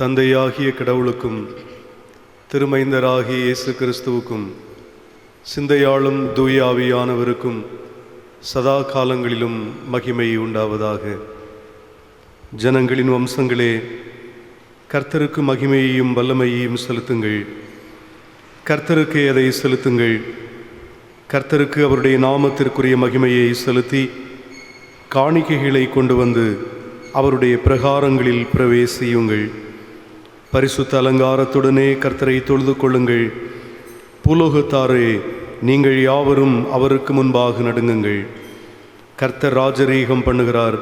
தந்தையாகிய கடவுளுக்கும் திருமைந்தராகிய இயேசு கிறிஸ்துவுக்கும் சிந்தையாளும் தூய ஆவியானவருக்கும் சதா காலங்களிலும் மகிமை உண்டாவதாக. ஜனங்களின் வம்சங்களே, கர்த்தருக்கு மகிமையையும் வல்லமையையும் செலுத்துங்கள். கர்த்தருக்கு அதை செலுத்துங்கள். கர்த்தருக்கு அவருடைய நாமத்திற்குரிய மகிமையை செலுத்தி காணிக்கைகளை கொண்டு வந்து அவருடைய பிரகாரங்களில் பிரவேசியுங்கள். பரிசுத்த அலங்காரத்துடனே கர்த்தரை தொழுது கொள்ளுங்கள். பூலோகத்தாரே, நீங்கள் யாவரும் அவருக்கு முன்பாக நடுங்குங்கள். கர்த்தர் ராஜரீகம் பண்ணுகிறார்.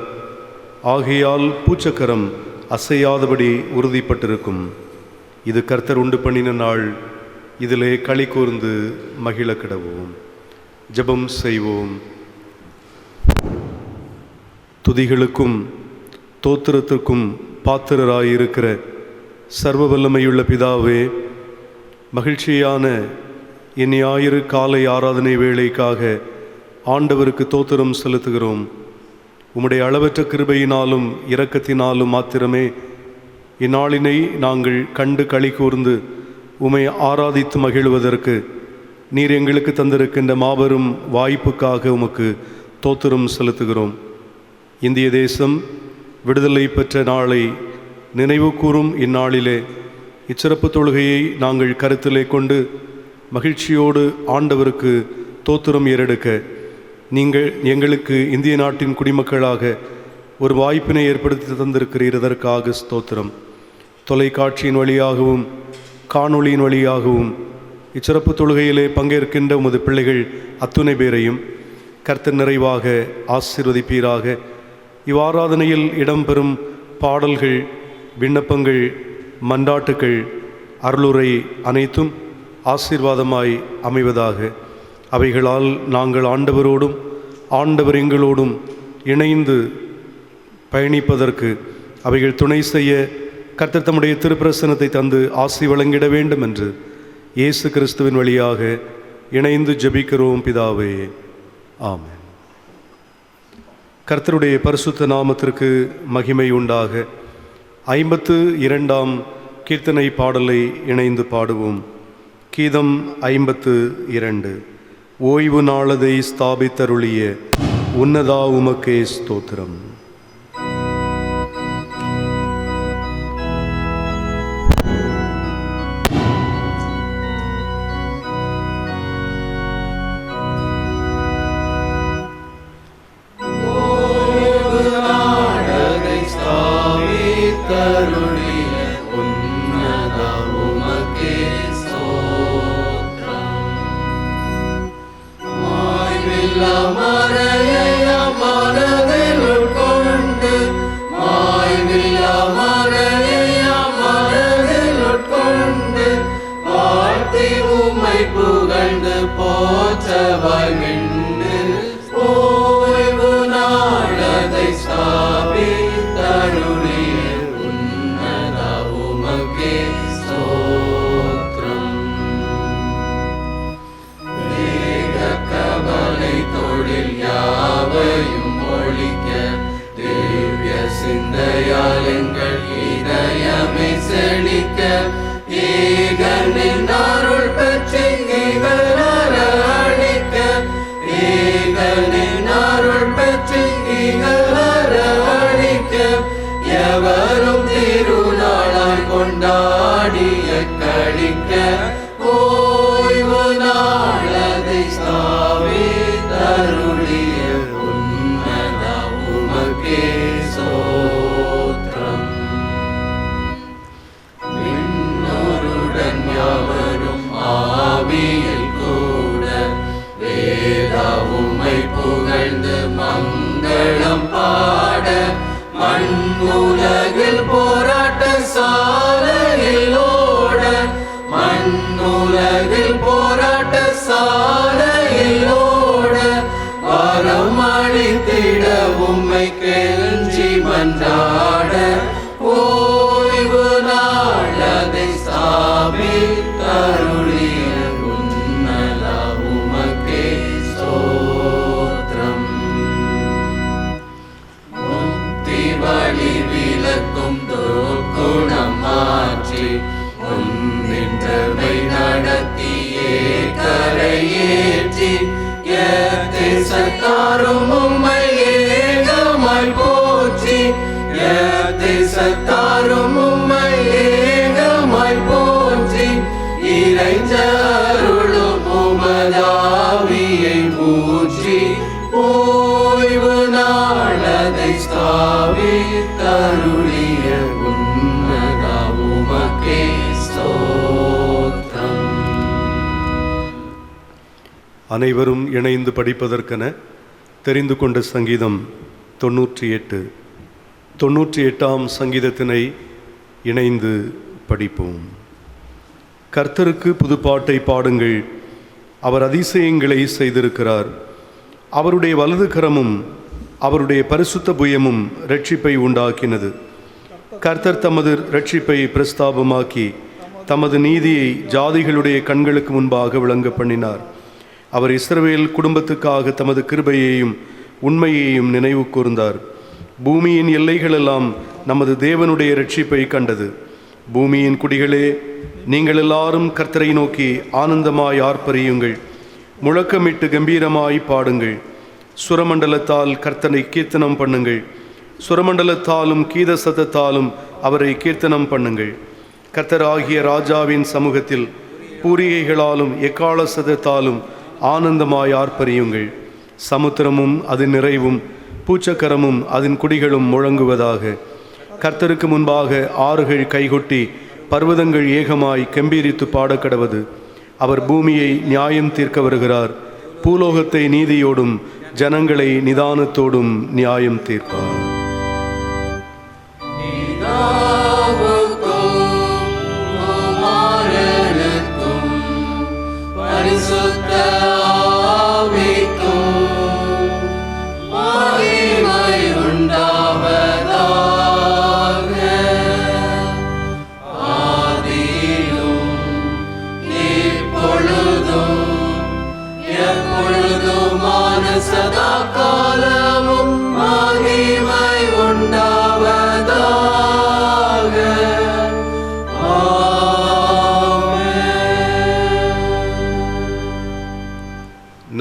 ஆகையால் பூச்சக்கரம் அசையாதபடி உறுதிப்பட்டிருக்கும். இது கர்த்தர் உண்டு பண்ணின நாள். இதிலே களி கூர்ந்து மகிழ கிடவோம். ஜெபம் செய்வோம். துதிகளுக்கும் தோத்திரத்திற்கும் பாத்திரராயிருக்கிற சர்வ வல்லமையுள்ள பிதாவே, மகிழ்ச்சியான ஞாயிறு காலை ஆராதனை வேளைக்காக ஆண்டவருக்கு தோத்திரம் செலுத்துகிறோம். உம்முடைய அளவற்ற கிருபையினாலும் இரக்கத்தினாலும் மாத்திரமே இந்நாளினை நாங்கள் கண்டு களி கூர்ந்து உம்மை ஆராதித்து மகிழ்வதற்கு நீர் எங்களுக்கு தந்திருக்கின்ற மாபெரும் வாய்ப்புக்காக உமக்கு தோத்திரம் செலுத்துகிறோம். இந்திய தேசம் விடுதலை பெற்ற நாளை நினைவு கூறும் இந்நாளிலே இச்சிறப்பு தொழுகையை நாங்கள் கருத்திலே கொண்டு மகிழ்ச்சியோடு ஆண்டவருக்கு தோத்திரம் ஏறெடுக்க நீங்கள் எங்களுக்கு இந்திய நாட்டின் குடிமக்களாக ஒரு வாய்ப்பினை ஏற்படுத்தி தந்திருக்கிறீர். இதற்காக ஸ்தோத்திரம். தொலைக்காட்சியின் வழியாகவும் காணொளியின் வழியாகவும் இச்சிறப்பு தொழுகையிலே பங்கேற்கின்ற உமது பிள்ளைகள் அத்துணை பேரையும் கர்த்தர் நிறைவாக ஆசீர்வதிப்பீராக. இவ்வாராதனையில் இடம்பெறும் பாடல்கள், விண்ணப்பங்கள், மன்றாட்டுக்கள், அருளுரை அனைத்தும் ஆசீர்வாதமாய் அமைவதாக. அவைகளால் நாங்கள் ஆண்டவரோடும் ஆண்டவர் எங்களோடும் இணைந்து பயணிப்பதற்கு அவைகள் துணை செய்ய கர்த்தர் தம்முடைய திருப்பிரசனத்தை தந்து ஆசி வழங்கிட வேண்டும் என்று இயேசு கிறிஸ்துவின் வழியாக இணைந்து ஜெபிக்கிறோம் பிதாவே. ஆமென். கர்த்தருடைய பரிசுத்த நாமத்திற்கு மகிமை உண்டாக. 52ஆம் கீர்த்தனை பாடலை இணைந்து பாடுவோம். கீதம் 52. ஓய்வு நாளதை ஸ்தாபித்தருளிய உன்னதா உமக்கே ஸ்தோத்திரம். வழி விலக்கும் தோற்குணமா அனைவரும் இணைந்து படிப்பதற்கென தெரிந்து கொண்ட சங்கீதம் 98. 98ஆம் சங்கீதத்தினை இணைந்து படிப்போம். கர்த்தருக்கு புதுப்பாட்டை பாடுங்கள், அவர் அதிசயங்களை செய்திருக்கிறார். அவருடைய வலது கரமும் அவருடைய பரிசுத்த புயமும் இரட்சிப்பை உண்டாக்கினது. கர்த்தர் தமது இரட்சிப்பை பிரஸ்தாபமாக்கி தமது நீதியை ஜாதிகளுடைய கண்களுக்கு முன்பாக விளங்க பண்ணினார். அவர் இஸ்ரவேல் குடும்பத்துக்காக தமது கிருபையையும் உண்மையையும் நினைவு கூர்ந்தார். பூமியின் எல்லைகளெல்லாம் நமது தேவனுடைய இரட்சிப்பை கண்டது. பூமியின் குடிகளே, நீங்கள் எல்லாரும் கர்த்தரை நோக்கி ஆனந்தமாய் ஆர்ப்பரியுங்கள், முழக்கமிட்டு கம்பீரமாய் பாடுங்கள். சுரமண்டலத்தால் கர்த்தனை கீர்த்தனம் பண்ணுங்கள், சுரமண்டலத்தாலும் கீத சத்தத்தாலும் அவரை கீர்த்தனம் பண்ணுங்கள். கர்த்தராகிய ராஜாவின் சமூகத்தில் பூரிகைகளாலும் எக்கால சதத்தாலும் ஆனந்தமாய் ஆர்ப்பரியுங்கள். சமுத்திரமும் அதன் நிறைவும் பூச்சக்கரமும் அதன் குடிகளும் முழங்குவதாக. கர்த்தருக்கு முன்பாக ஆறுகள் கைகொட்டி பர்வதங்கள் ஏகமாய் கம்பீரித்து பாடக்கடவது. அவர் பூமியை நியாயம் தீர்க்க வருகிறார், பூலோகத்தை நீதியோடும் ஜனங்களை நிதானத்தோடும் நியாயம் தீர்ப்பார்.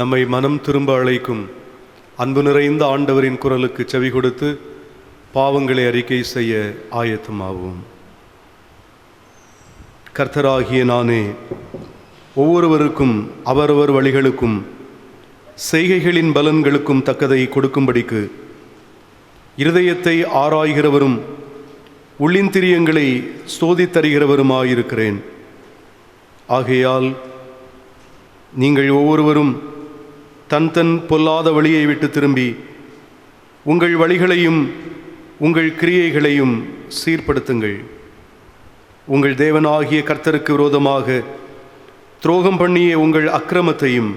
நம்மை மனம் திரும்ப அழைக்கும் அன்பு நிறைந்த ஆண்டவரின் குரலுக்கு செவி கொடுத்து பாவங்களை அறிக்கை செய்ய ஆயத்தமாவோம். கர்த்தராகிய நானே ஒவ்வொருவருக்கும் அவரவர் வழிகளுக்கும் செய்கைகளின் பலன்களுக்கும் தக்கதை கொடுக்கும்படிக்கு இருதயத்தை ஆராய்கிறவரும் உள்ளிந்திரியங்களை சோதித்தறிகிறவருமாயிருக்கிறேன். ஆகையால் நீங்கள் ஒவ்வொருவரும் தன் தன் பொல்லாத வழியை விட்டு திரும்பி உங்கள் வழிகளையும் உங்கள் கிரியைகளையும் சீர்படுத்துங்கள். உங்கள் தேவனாகிய கர்த்தருக்கு விரோதமாக துரோகம் பண்ணிய உங்கள் அக்கிரமத்தையும்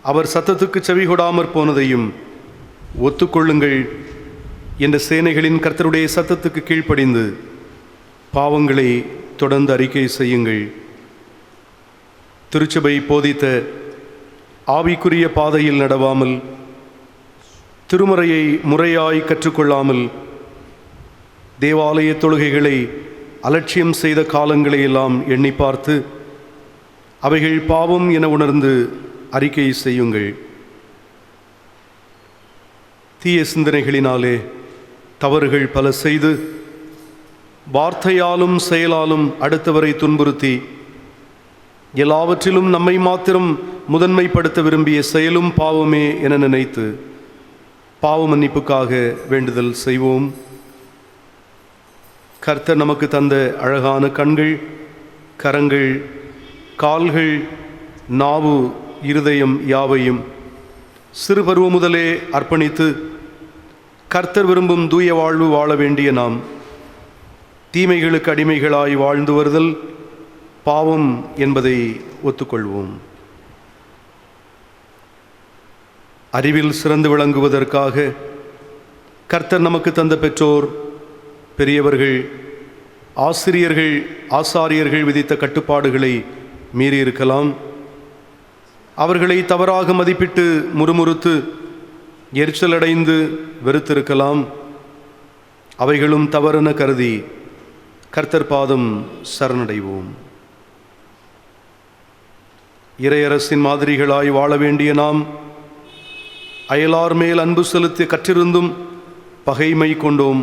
அவர் சத்தத்துக்கு செவிகொடாமற் போனதையும் ஒத்துக்கொள்ளுங்கள். என்ற சேனைகளின் கர்த்தருடைய சத்தத்துக்கு கீழ்ப்படிந்து பாவங்களை தொடர்ந்து அறிக்கை செய்யுங்கள். திருச்சபை போதித்த ஆவிக்குரிய பாதையில் நடவாமல், திருமறையை முறையாய் கற்றுக்கொள்ளாமல், தேவாலய தொழுகைகளை அலட்சியம் செய்த காலங்களை எல்லாம் எண்ணி பார்த்து அவைகள் பாவம் என உணர்ந்து அறிக்கை செய்யுங்கள். தீய சிந்தனைகளினாலே தவறுகள் பல செய்து வார்த்தையாலும் செயலாலும் அடுத்தவரை துன்புறுத்தி எல்லாவற்றிலும் நம்மை மாத்திரம் முதன்மைப்படுத்த விரும்பிய செயலும் பாவமே என நினைத்து பாவ மன்னிப்புக்காக வேண்டுதல் செய்வோம். கர்த்தர் நமக்கு தந்த அழகான கண்கள், கரங்கள், கால்கள், நாவு, இருதயம் யாவையும் சிறுபருவ முதலே அர்ப்பணித்து கர்த்தர் விரும்பும் தூய வாழ்வு வாழ வேண்டிய நாம் தீமைகளுக்கு அடிமைகளாய் வாழ்ந்து வருதல் பாவம் என்பதை ஒத்துக்கொள்வோம். அறிவில் சிறந்து விளங்குவதற்காக கர்த்தர் நமக்கு தந்த பெற்றோர், பெரியவர்கள், ஆசிரியர்கள், ஆசாரியர்கள் விதித்த கட்டுப்பாடுகளை மீறியிருக்கலாம். அவர்களை தவறாக மதிப்பிட்டு முறுமுறுத்து எரிச்சலடைந்து வெறுத்திருக்கலாம். அவைகளும் தவறென கருதி கர்த்தர் பாதம் சரணடைவோம். இறையரசின் மாதிரிகளாய் வாழ வேண்டிய நாம் அயலார் மேல் அன்பு செலுத்தி கற்றிருந்தும் பகைமை கொண்டோம்.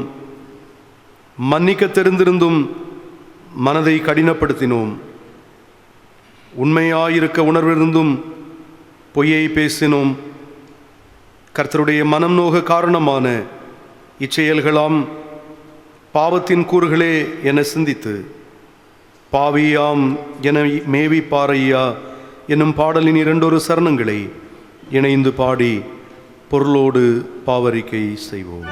மன்னிக்க தெரிந்திருந்தும் மனதை கடினப்படுத்தினோம். உண்மையாயிருக்க உணர்விருந்தும் பொய்யை பேசினோம். கர்த்தருடைய மனம் நோக காரணமான இச்செயல்களாம் பாவத்தின் கூறுகளே என சிந்தித்து பாவியாம் என மேவி பாரையா என்னும் பாடலின் இரண்டொரு சரணங்களை இணைந்து பாடி பொருளோடு பாவரிக்கை செய்வோம்.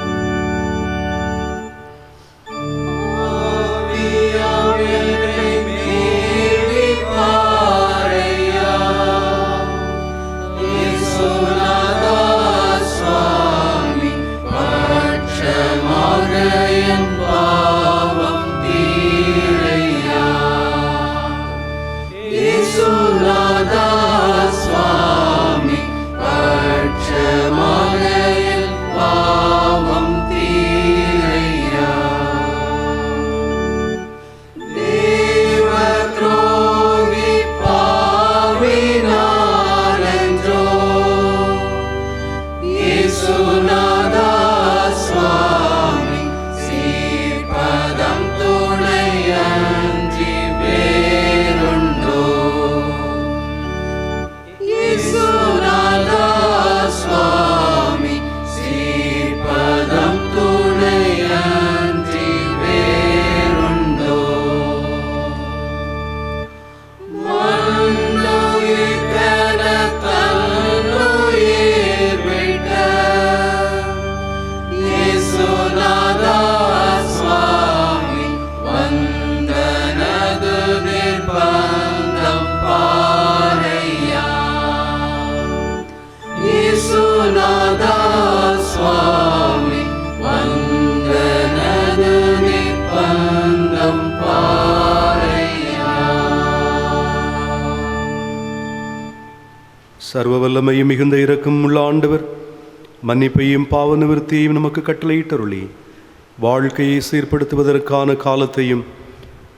சர்வ வல்லமையும் மிகுந்த இரக்கம் உள்ள ஆண்டவர் மன்னிப்பையும் பாவ நிவர்த்தியையும் நமக்கு கட்டளையிட்டருளி வாழ்க்கையை சீர்படுத்துவதற்கான காலத்தையும்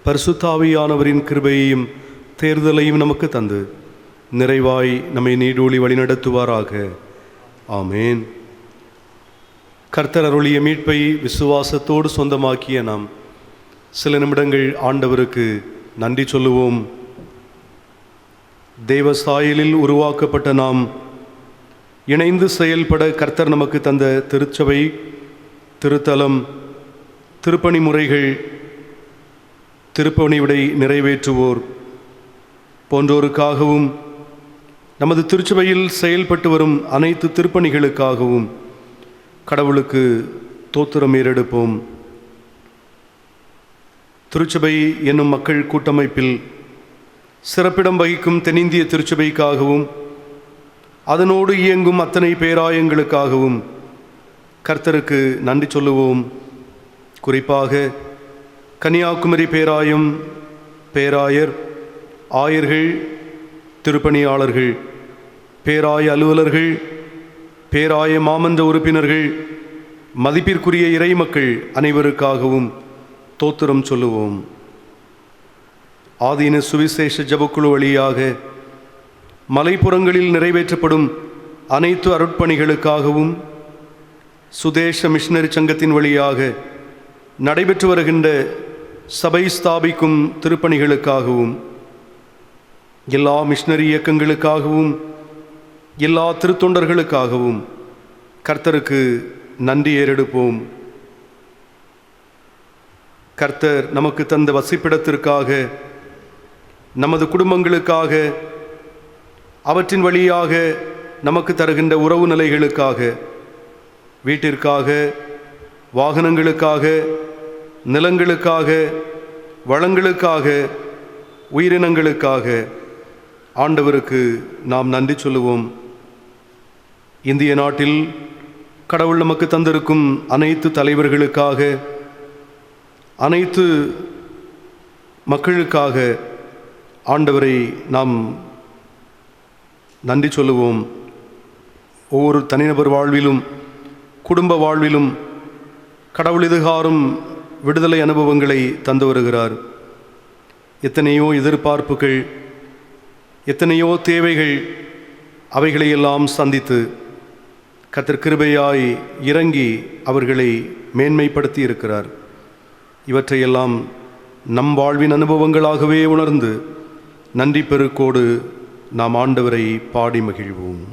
பரிசுத்த ஆவியானவரின் கிருபையையும் தேர்தலையும் நமக்கு தந்து நிறைவாய் நம்மை நீடூழி வழிநடத்துவாராக. ஆமேன். கர்த்தர் அருளிய மீட்பை விசுவாசத்தோடு சொந்தமாக்கிய நாம் சில நிமிடங்கள் ஆண்டவருக்கு நன்றி சொல்லுவோம். தேவ சாயலில் உருவாக்கப்பட்ட நாம் இணைந்து செயல்பட கர்த்தர் நமக்கு தந்த திருச்சபை, திருத்தலம், திருப்பணி முறைகள், திருப்பணிவிடை நிறைவேற்றுவோர் போன்றோருக்காகவும் நமது திருச்சபையில் செயல்பட்டு வரும் அனைத்து திருப்பணிகளுக்காகவும் கடவுளுக்கு தோத்திரம் ஏறெடுப்போம். திருச்சபை என்னும் மக்கள் கூட்டமைப்பில் சிறப்பிடம் வகிக்கும் தென்னிந்திய திருச்சபைக்காகவும் அதனோடு இயங்கும் அத்தனை பேராயங்களுக்காகவும் கர்த்தருக்கு நன்றி சொல்லுவோம். குறிப்பாக கன்னியாகுமரி பேராயம், பேராயர், ஆயர்கள், திருப்பணியாளர்கள், பேராய அலுவலர்கள், பேராய மாமன்ற உறுப்பினர்கள், மதிப்பிற்குரிய இறைமக்கள் அனைவருக்காகவும் தோத்திரம் சொல்லுவோம். ஆதீன சுவிசேஷ ஜபக்குழு வழியாக மலைப்புறங்களில் நிறைவேற்றப்படும் அனைத்து அருட்பணிகளுக்காகவும் சுதேச மிஷனரி சங்கத்தின் வழியாக நடைபெற்று வருகின்ற சபை ஸ்தாபிக்கும் திருப்பணிகளுக்காகவும் எல்லா மிஷனரி இயக்கங்களுக்காகவும் எல்லா திருத்தொண்டர்களுக்காகவும் கர்த்தருக்கு நன்றி ஏறெடுப்போம். கர்த்தர் நமக்கு தந்த வசிப்பிடத்திற்காக, நமது குடும்பங்களுக்காக, அவற்றின் வழியாக நமக்கு தருகின்ற உறவு நிலைகளுக்காக, வீட்டிற்காக, வாகனங்களுக்காக, நிலங்களுக்காக, வளங்களுக்காக, உயிரினங்களுக்காக ஆண்டவருக்கு நாம் நன்றி சொல்லுவோம். இந்திய நாட்டில் கடவுள் நமக்கு தந்திருக்கும் அனைத்து தலைவர்களுக்காக, அனைத்து மக்களுக்காக ஆண்டவரை நாம் நன்றி சொல்லுவோம். ஒவ்வொரு தனிநபர் வாழ்விலும் குடும்ப வாழ்விலும் கடவுள் இதுகாரும் விடுதலை அனுபவங்களை தந்து வருகிறார். எத்தனையோ எதிர்பார்ப்புகள், எத்தனையோ தேவைகள், அவைகளையெல்லாம் சந்தித்து கர்த்தர் கிருபையாய் இறங்கி அவர்களை மேன்மைப்படுத்தி இருக்கிறார். இவற்றையெல்லாம் நம் வாழ்வின் அனுபவங்களாகவே உணர்ந்து நன்றி பெருக்கோடு நாம் ஆண்டவரை பாடி மகிழ்வோம்.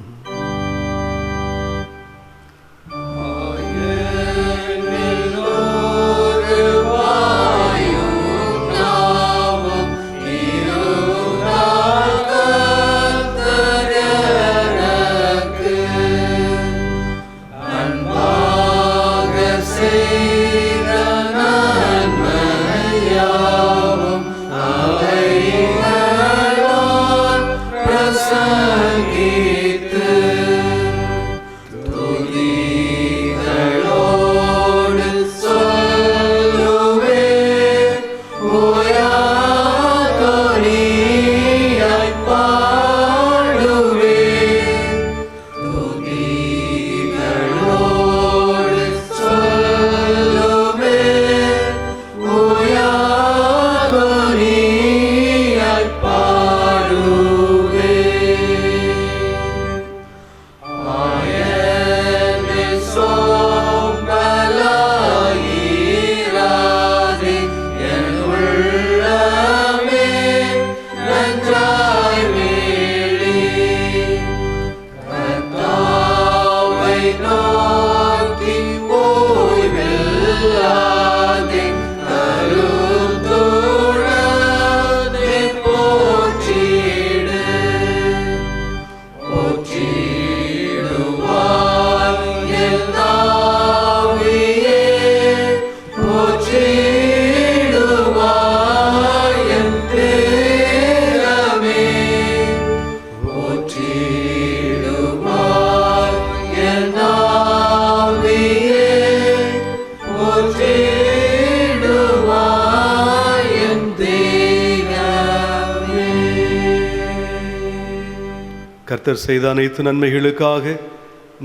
கர்த்தர் செய்த அனைத்து நன்மைகளுக்காக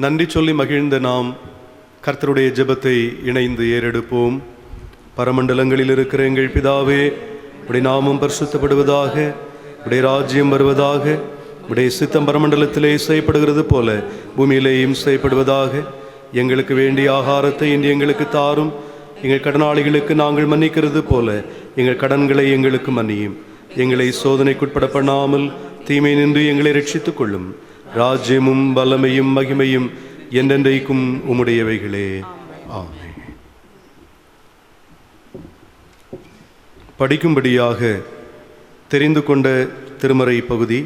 நன்றி சொல்லி மகிழ்ந்த நாம் கர்த்தருடைய ஜெபத்தை இணைந்து ஏறெடுப்போம். பரமண்டலங்களில் இருக்கிற எங்கள் பிதாவே, உடைய நாமம் பரிசுத்தப்படுவதாக, உடைய ராஜ்யம் வருவதாக, உடைய சித்தம் பரமண்டலத்திலே செய்யப்படுகிறது போல பூமியிலேயும் செய்யப்படுவதாக. எங்களுக்கு வேண்டிய ஆகாரத்தை இன்று எங்களுக்கு தாரும். எங்கள் கடனாளிகளுக்கு நாங்கள் மன்னிக்கிறது போல எங்கள் கடன்களை எங்களுக்கு மன்னியும். எங்களை சோதனைக்குட்பட பண்ணாமல் தீமை நின்று எங்களை ரட்சித்துக் கொள்ளும். ராஜ்யமும் வல்லமையும் மகிமையும் என்றென்றைக்கும் உம்முடையவைகளே. ஆமென். படிக்கும்படியாக தெரிந்து கொண்ட திருமறை பகுதி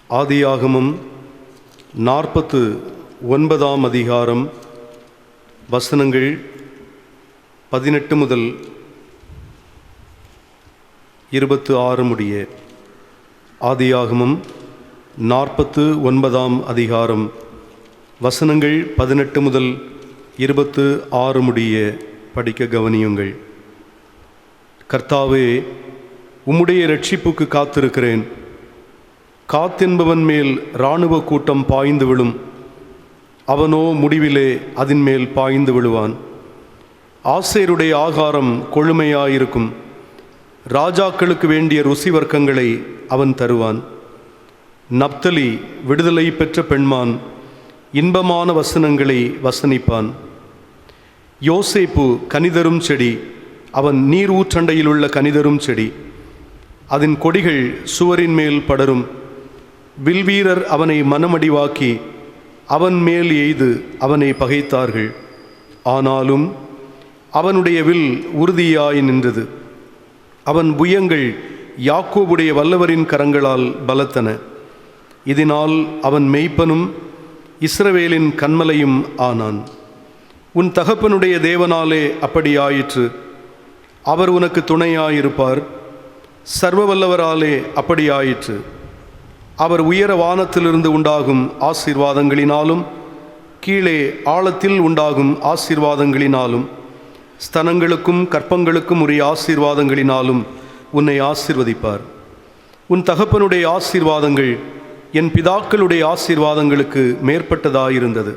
ஆதியாகமம் 49ஆம் அதிகாரம் வசனங்கள் 18 முதல் 26 முடிய. ஆதியாகமம் 49ஆம் அதிகாரம் வசனங்கள் 18 முதல் 26 முடிய படிக்க கவனியுங்கள். கர்த்தாவே, உம்முடைய இரட்சிப்புக்கு காத்திருக்கிறேன். காத்தென்பவன் மேல் இராணுவ கூட்டம் பாய்ந்து விழும். அவனோ முடிவிலே அதன் மேல் பாய்ந்து விழுவான். ஆசேருடைய ஆகாரம் கொழுமையாயிருக்கும். ராஜாக்களுக்கு வேண்டிய ருசி வர்க்கங்களை அவன் தருவான். நப்தலி விடுதலை பெற்ற பெண்மான் இன்பமான வசனங்களை வசனிப்பான். யோசேப்பு கனிதரும் செடி, அவன் நீர் ஊற்றண்டையில் உள்ள கனிதரும் செடி. அதன் கொடிகள் சுவரின் மேல் படரும். வில்வீரர் அவனை மனமடிவாக்கி அவன் மேல் எய்து அவனை பகைத்தார்கள். ஆனாலும் அவனுடைய வில் உறுதியாய் நின்றது. அவன் புயங்கள் யாக்கோபுடைய வல்லவரின் கரங்களால் பலத்தன. இதனால் அவன் மெய்ப்பனும் இஸ்ரவேலின் கன்மலையும் ஆனான். உன் தகப்பனுடைய தேவனாலே அப்படியாயிற்று. அவர் உனக்கு துணையாயிருப்பார். சர்வ வல்லவராலே அப்படியாயிற்று. அவர் உயர வானத்திலிருந்து உண்டாகும் ஆசீர்வாதங்களினாலும் கீழே ஆழத்தில் உண்டாகும் ஆசீர்வாதங்களினாலும் ஸ்தனங்களுக்கும் கற்பங்களுக்கும் உரிய ஆசீர்வாதங்களினாலும் உன்னை ஆசீர்வதிப்பார். உன் தகப்பனுடைய ஆசீர்வாதங்கள் என் பிதாக்களுடைய ஆசீர்வாதங்களுக்கு மேற்பட்டதாயிருந்தது.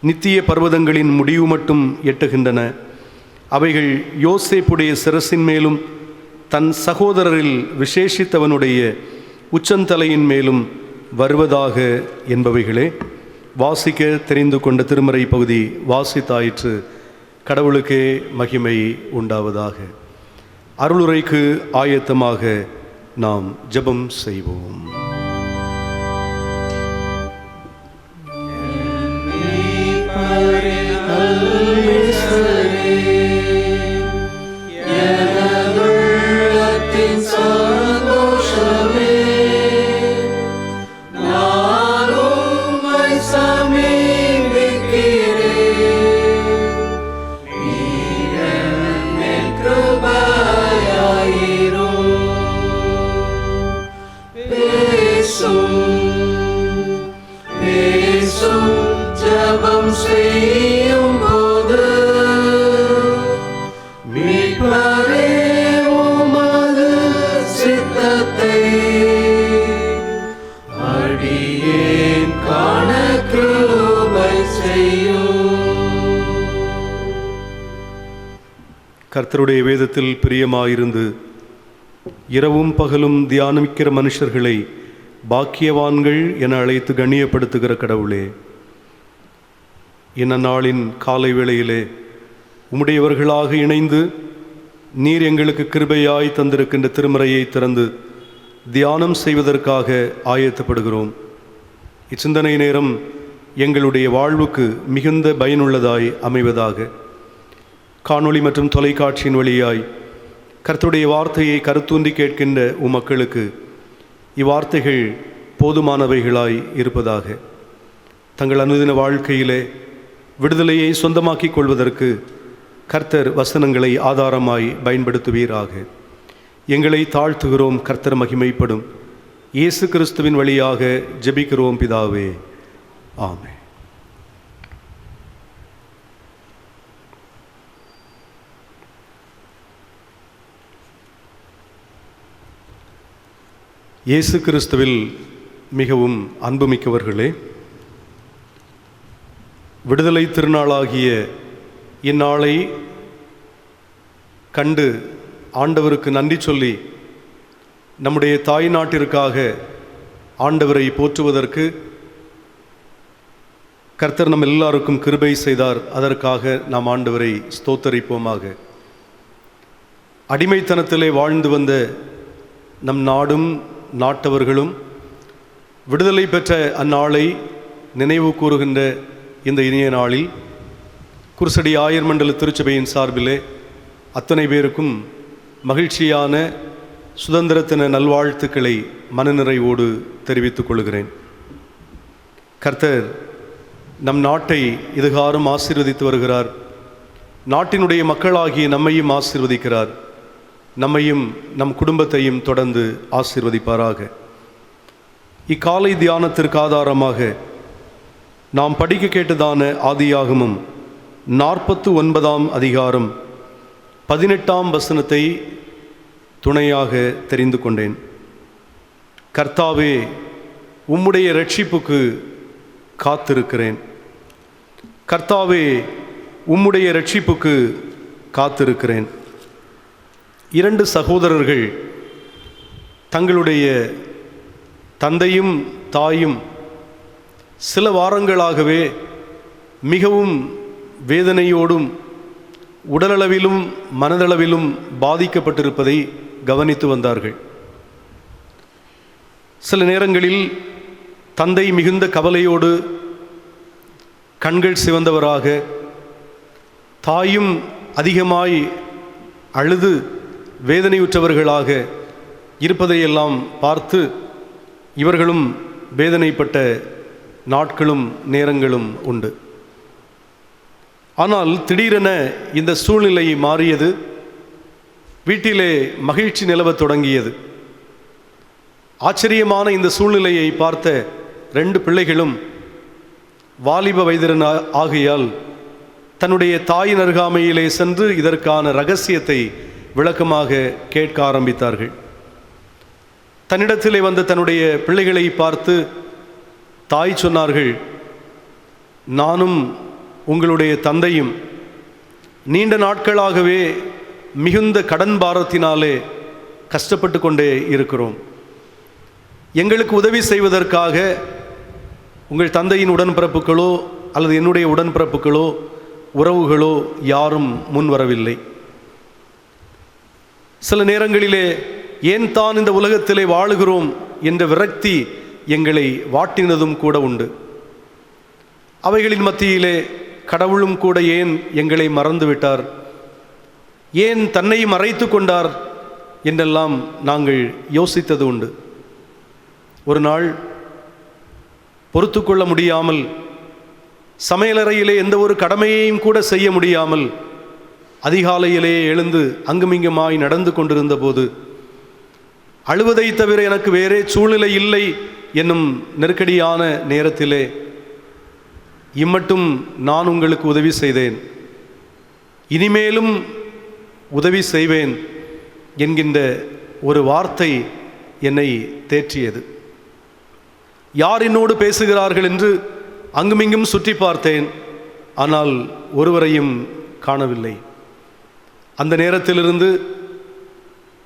நித்திய பர்வதங்களின் முடிவு மட்டும் எட்டுகின்றன. அவைகள் யோசேப்புடைய சிரசின் மேலும் தன் சகோதரரில் விசேஷித்தவனுடைய உச்சந்தலையின் மேலும் வருவதாக என்பவைகளே. வாசிக்க தெரிந்து கொண்ட திருமறை பகுதி வாசித்தாயிற்று. கடவுளுக்கே மகிமை உண்டாவதாக. அருளுரைக்கு ஆயத்தமாக நாம் ஜெபம் செய்வோம். கர்த்தருடைய வேதத்தில் பிரியமாயிருந்து இரவும் பகலும் தியானிக்கிற மனுஷர்களை பாக்கியவான்கள் என அழைத்து கண்ணியப்படுத்துகிற கடவுளே, இந்த நாளின் காலை வேளையிலே உம்முடையவர்களாக இணைந்து நீர் எங்களுக்கு கிருபையாய் தந்திருக்கின்ற திருமறையை திறந்து தியானம் செய்வதற்காக ஆயத்தப்படுகிறோம். இச்சிந்தனை நேரம் எங்களுடைய வாழ்வுக்கு மிகுந்த பயனுள்ளதாய் அமைவதாக. காணொளி மற்றும் தொலைக்காட்சியின் வழியாய் கர்த்தருடைய வார்த்தையை கருத்தூன்றி கேட்கின்ற உம்மக்களுக்கு இவ்வார்த்தைகள் போதுமானவைகளாய் இருப்பதாக. தங்கள் அனுதின வாழ்க்கையிலே விடுதலையை சொந்தமாக்கிக் கொள்வதற்கு கர்த்தர் வசனங்களை ஆதாரமாய் பயன்படுத்துவீராக. எங்களை தாழ்த்துகிறோம், கர்த்தர் மகிமைப்படும். இயேசு கிறிஸ்துவின் வழியாக ஜெபிக்கிறோம் பிதாவே, ஆமென். இயேசு கிறிஸ்துவில் மிகவும் அன்புமிக்கவர்களே, விடுதலை திருநாளாகிய இந்நாளை கண்டு ஆண்டவருக்கு நன்றி சொல்லி நம்முடைய தாய் நாட்டிற்காக ஆண்டவரை போற்றுவதற்கு கர்த்தர் நம் எல்லாருக்கும் கிருபை செய்தார். அதற்காக நாம் ஆண்டவரை ஸ்தோத்தரிப்போமாக. அடிமைத்தனத்திலே வாழ்ந்து வந்த நம் நாடும் நாட்டவர்களும் விடுதலை பெற்ற அந்நாளை நினைவு கூறுகின்ற இந்த இனிய நாளில் குருசடி ஆயர் மண்டல திருச்சபையின் சார்பிலே அத்தனை பேருக்கும் மகிழ்ச்சியான சுதந்திரத்தின நல்வாழ்த்துக்களை மனநிறைவோடு தெரிவித்துக் கொள்கிறேன். கர்த்தர் நம் நாட்டை இதுகாரும் ஆசீர்வதித்து வருகிறார். நாட்டினுடைய மக்களாகிய நம்மையும் ஆசீர்வதிக்கிறார். நம்மையும் நம் குடும்பத்தையும் தொடர்ந்து ஆசீர்வதிப்பாராக. இக்காலை தியானத்திற்கு ஆதாரமாக நாம் படிக்க கேட்டதான ஆதியாகமம் 49ஆம் அதிகாரம் 18ஆம் வசனத்தை துணையாக தெரிந்து கொண்டேன். கர்த்தாவே, உம்முடைய இரட்சிப்புக்கு காத்திருக்கிறேன். கர்த்தாவே, உம்முடைய இரட்சிப்புக்கு காத்திருக்கிறேன். 2 சகோதரர்கள் தங்களுடைய தந்தையும் தாயும் சில வாரங்களாகவே மிகவும் வேதனையோடும் உடலளவிலும் மனதளவிலும் பாதிக்கப்பட்டிருப்பதை கவனித்து வந்தார்கள். சில நேரங்களில் தந்தை மிகுந்த கவலையோடு கண்கள் சிவந்தவராக, தாயும் அதிகமாய் அழுது வேதனையுற்றவர்களாக இருப்பதையெல்லாம் பார்த்து இவர்களும் வேதனைப்பட்ட நாட்களும் நேரங்களும் உண்டு. ஆனால் திடீரென இந்த சூழ்நிலை மாறியது. வீட்டிலே மகிழ்ச்சி நிலவத் தொடங்கியது. ஆச்சரியமான இந்த சூழ்நிலையை பார்த்த 2 பிள்ளைகளும் வாலிப வயதின் ஆகையால் தன்னுடைய தாயின் அருகாமையிலே சென்று இதற்கான இரகசியத்தை விளக்கமாக கேட்க ஆரம்பித்தார்கள். தன்னிடத்திலே வந்த தன்னுடைய பிள்ளைகளை பார்த்து தாய் சொன்னார்கள், நானும் உங்களுடைய தந்தையும் நீண்ட நாட்களாகவே மிகுந்த கடன் பாரத்தினாலே கஷ்டப்பட்டு கொண்டே இருக்கிறோம். எங்களுக்கு உதவி செய்வதற்காக உங்கள் தந்தையின் உடன்பிறப்புகளோ அல்லது என்னுடைய உடன்பிறப்புகளோ உறவுகளோ யாரும் முன் வரவில்லை. சில நேரங்களிலே ஏன் தான் இந்த உலகத்திலே வாழுகிறோம் என்ற விரக்தி எங்களை வாட்டினதும் கூட உண்டு. அவைகளின் மத்தியிலே கடவுளும் கூட ஏன் எங்களை மறந்துவிட்டார், ஏன் தன்னை மறைத்து கொண்டார் என்றெல்லாம் நாங்கள் யோசித்தது உண்டு. ஒரு நாள் பொறுத்து கொள்ள முடியாமல், சமையலறையிலே எந்த ஒரு கடமையையும் கூட செய்ய முடியாமல் அதிகாலையிலே எழுந்து அங்குமிங்குமாய் நடந்து கொண்டிருந்த போது, அழுவதை தவிர எனக்கு வேறே சூழ்நிலை இல்லை என்னும் நெருக்கடியான நேரத்திலே, இம்மட்டும் நான் உங்களுக்கு உதவி செய்தேன், இனிமேலும் உதவி செய்வேன் என்கின்ற ஒரு வார்த்தை என்னை தேற்றியது. யார் என்னோடு பேசுகிறார்கள் என்று அங்குமிங்கும் சுற்றி பார்த்தேன். ஆனால் ஒருவரையும் காணவில்லை. அந்த நேரத்திலிருந்து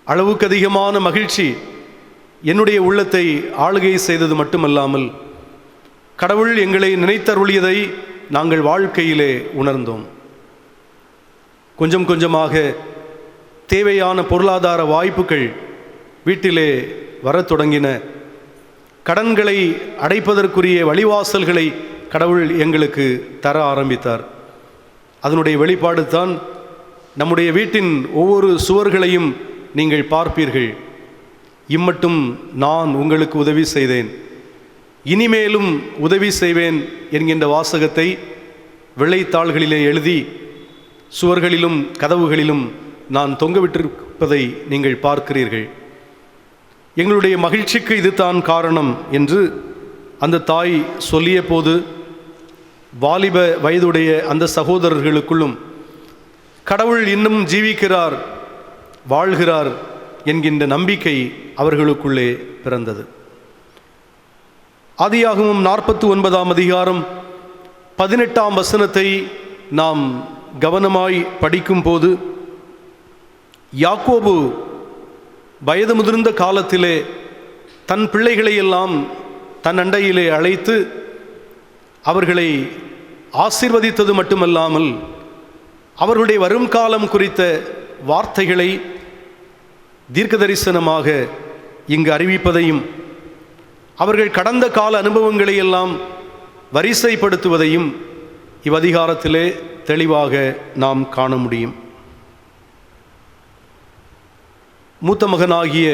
அளவுக்கு அதிகமான மகிழ்ச்சி என்னுடைய உள்ளத்தை ஆளுகை செய்தது மட்டுமல்லாமல், கடவுள் எங்களை நினைத்தருளியதை நாங்கள் வாழ்க்கையிலே உணர்ந்தோம். கொஞ்சம் கொஞ்சமாக தேவையான பொருளாதார வாய்ப்புகள் வீட்டிலே வரத் தொடங்கின. கடன்களை அடைப்பதற்குரிய வழிவாசல்களை கடவுள் எங்களுக்கு தர ஆரம்பித்தார். அதனுடைய வெளிப்பாடு தான் நம்முடைய வீட்டின் ஒவ்வொரு சுவர்களையும் நீங்கள் பார்ப்பீர்கள். இம்மட்டும் நான் உங்களுக்கு உதவி செய்தேன், இனிமேலும் உதவி செய்வேன் என்கின்ற வாசகத்தை வெள்ளைத்தாள்களிலே எழுதி சுவர்களிலும் கதவுகளிலும் நான் தொங்கவிட்டிருப்பதை நீங்கள் பார்க்கிறீர்கள். எங்களுடைய மகிழ்ச்சிக்கு இதுதான் காரணம் என்று அந்த தாய் சொல்லிய போது, வாலிப வயதுடைய அந்த சகோதரர்களுக்குள்ளும் கடவுள் இன்னும் ஜீவிக்கிறார், வாழ்கிறார் என்கின்ற நம்பிக்கை அவர்களுக்குள்ளே பிறந்தது. ஆதியாகமம் 49ஆம் அதிகாரம் 18ஆம் வசனத்தை நாம் கவனமாய் படிக்கும் போது, யாக்கோபு வயது முதிர்ந்த காலத்திலே தன் பிள்ளைகளை எல்லாம் தன் அண்டையிலே அழைத்து அவர்களை ஆசீர்வதித்தது மட்டுமல்லாமல் அவர்களுடைய வரும் காலம் குறித்த வார்த்தைகளை தீர்க்க தரிசனமாக இங்கு அறிவிப்பதையும் அவர்கள் கடந்த கால அனுபவங்களை எல்லாம் வரிசைப்படுத்துவதையும் இவ்வதிகாரத்திலே தெளிவாக நாம் காண முடியும். மூத்த மகனாகிய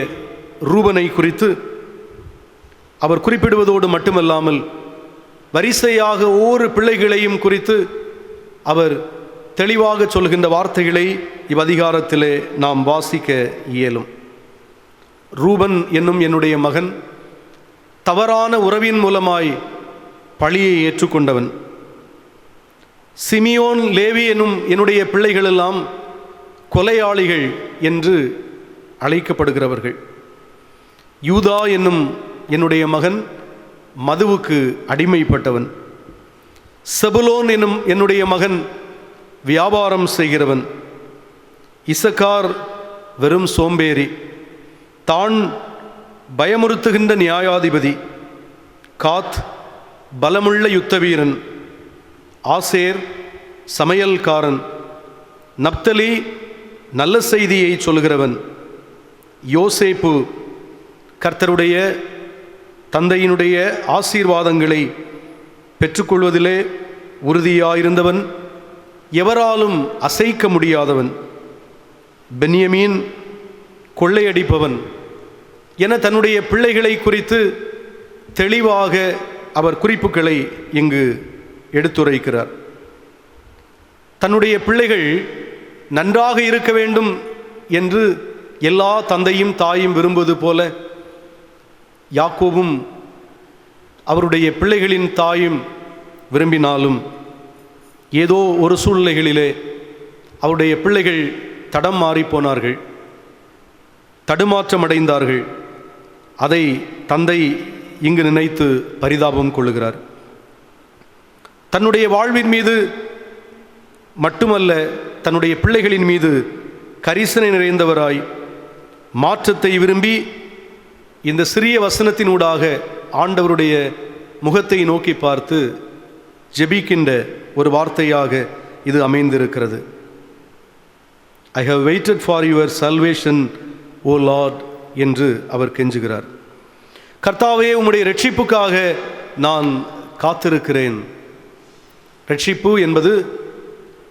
ரூபனை குறித்து அவர் குறிப்பிடுவதோடு மட்டுமல்லாமல் வரிசையாக ஒவ்வொரு பிள்ளைகளையும் குறித்து அவர் தெளிவாக சொல்கின்ற வார்த்தைகளை இவ்வதிகாரத்திலே நாம் வாசிக்க இயலும். ரூபன் என்னும் என்னுடைய மகன் தவறான உறவின் மூலமாய் பழியை ஏற்றுக்கொண்டவன். சிமியோன், லேவி என்னும் என்னுடைய பிள்ளைகளெல்லாம் கொலையாளிகள் என்று அழைக்கப்படுகிறவர்கள். யூதா என்னும் என்னுடைய மகன் மதுவுக்கு அடிமைப்பட்டவன். செபுலோன் என்னும் என்னுடைய மகன் வியாபாரம் செய்கிறவன். இசக்கார் வெறும் சோம்பேறி, தான் பயமுறுத்துகின்ற நியாயாதிபதி. காத் பலமுள்ள யுத்த வீரன். ஆசேர் சமையல்காரன். நப்தலி நல்ல செய்தியை சொல்கிறவன். யோசேப்பு கர்த்தருடைய தந்தையினுடைய ஆசீர்வாதங்களை பெற்றுக்கொள்வதிலே உறுதியாயிருந்தவன், எவராலும் அசைக்க முடியாதவன். பென்யமீன் கொள்ளையடிப்பவன் என தன்னுடைய பிள்ளைகளை குறித்து தெளிவாக அவர் குறிப்புகளை இங்கு எடுத்துரைக்கிறார். தன்னுடைய பிள்ளைகள் நன்றாக இருக்க வேண்டும் என்று எல்லா தந்தையும் தாயும் விரும்புவது போல யாக்கோபும் அவருடைய பிள்ளைகளின் தாயும் விரும்பினாலும் ஏதோ ஒரு சூழ்நிலைகளிலே அவருடைய பிள்ளைகள் தடம் மாறி போனார்கள், தடுமாற்றம் அடைந்தார்கள். அதை தந்தை இங்கு நினைத்து பரிதாபம் கொள்ளுகிறார். தன்னுடைய வாழ்வின் மீது மட்டுமல்ல, தன்னுடைய பிள்ளைகளின் மீது கரிசனை நிறைந்தவராய் மாற்றத்தை விரும்பி இந்த சிறிய வசனத்தினூடாக ஆண்டவருடைய முகத்தை நோக்கி பார்த்து ஜெபிக்கின்ற ஒரு வார்த்தையாக இது அமைந்திருக்கிறது. I have waited for your salvation O Lord என்று அவர் கெஞ்சுகிறார். கர்த்தாவே, உம்முடைய ரட்சிப்புக்காக நான் காத்திருக்கிறேன். ரட்சிப்பு என்பது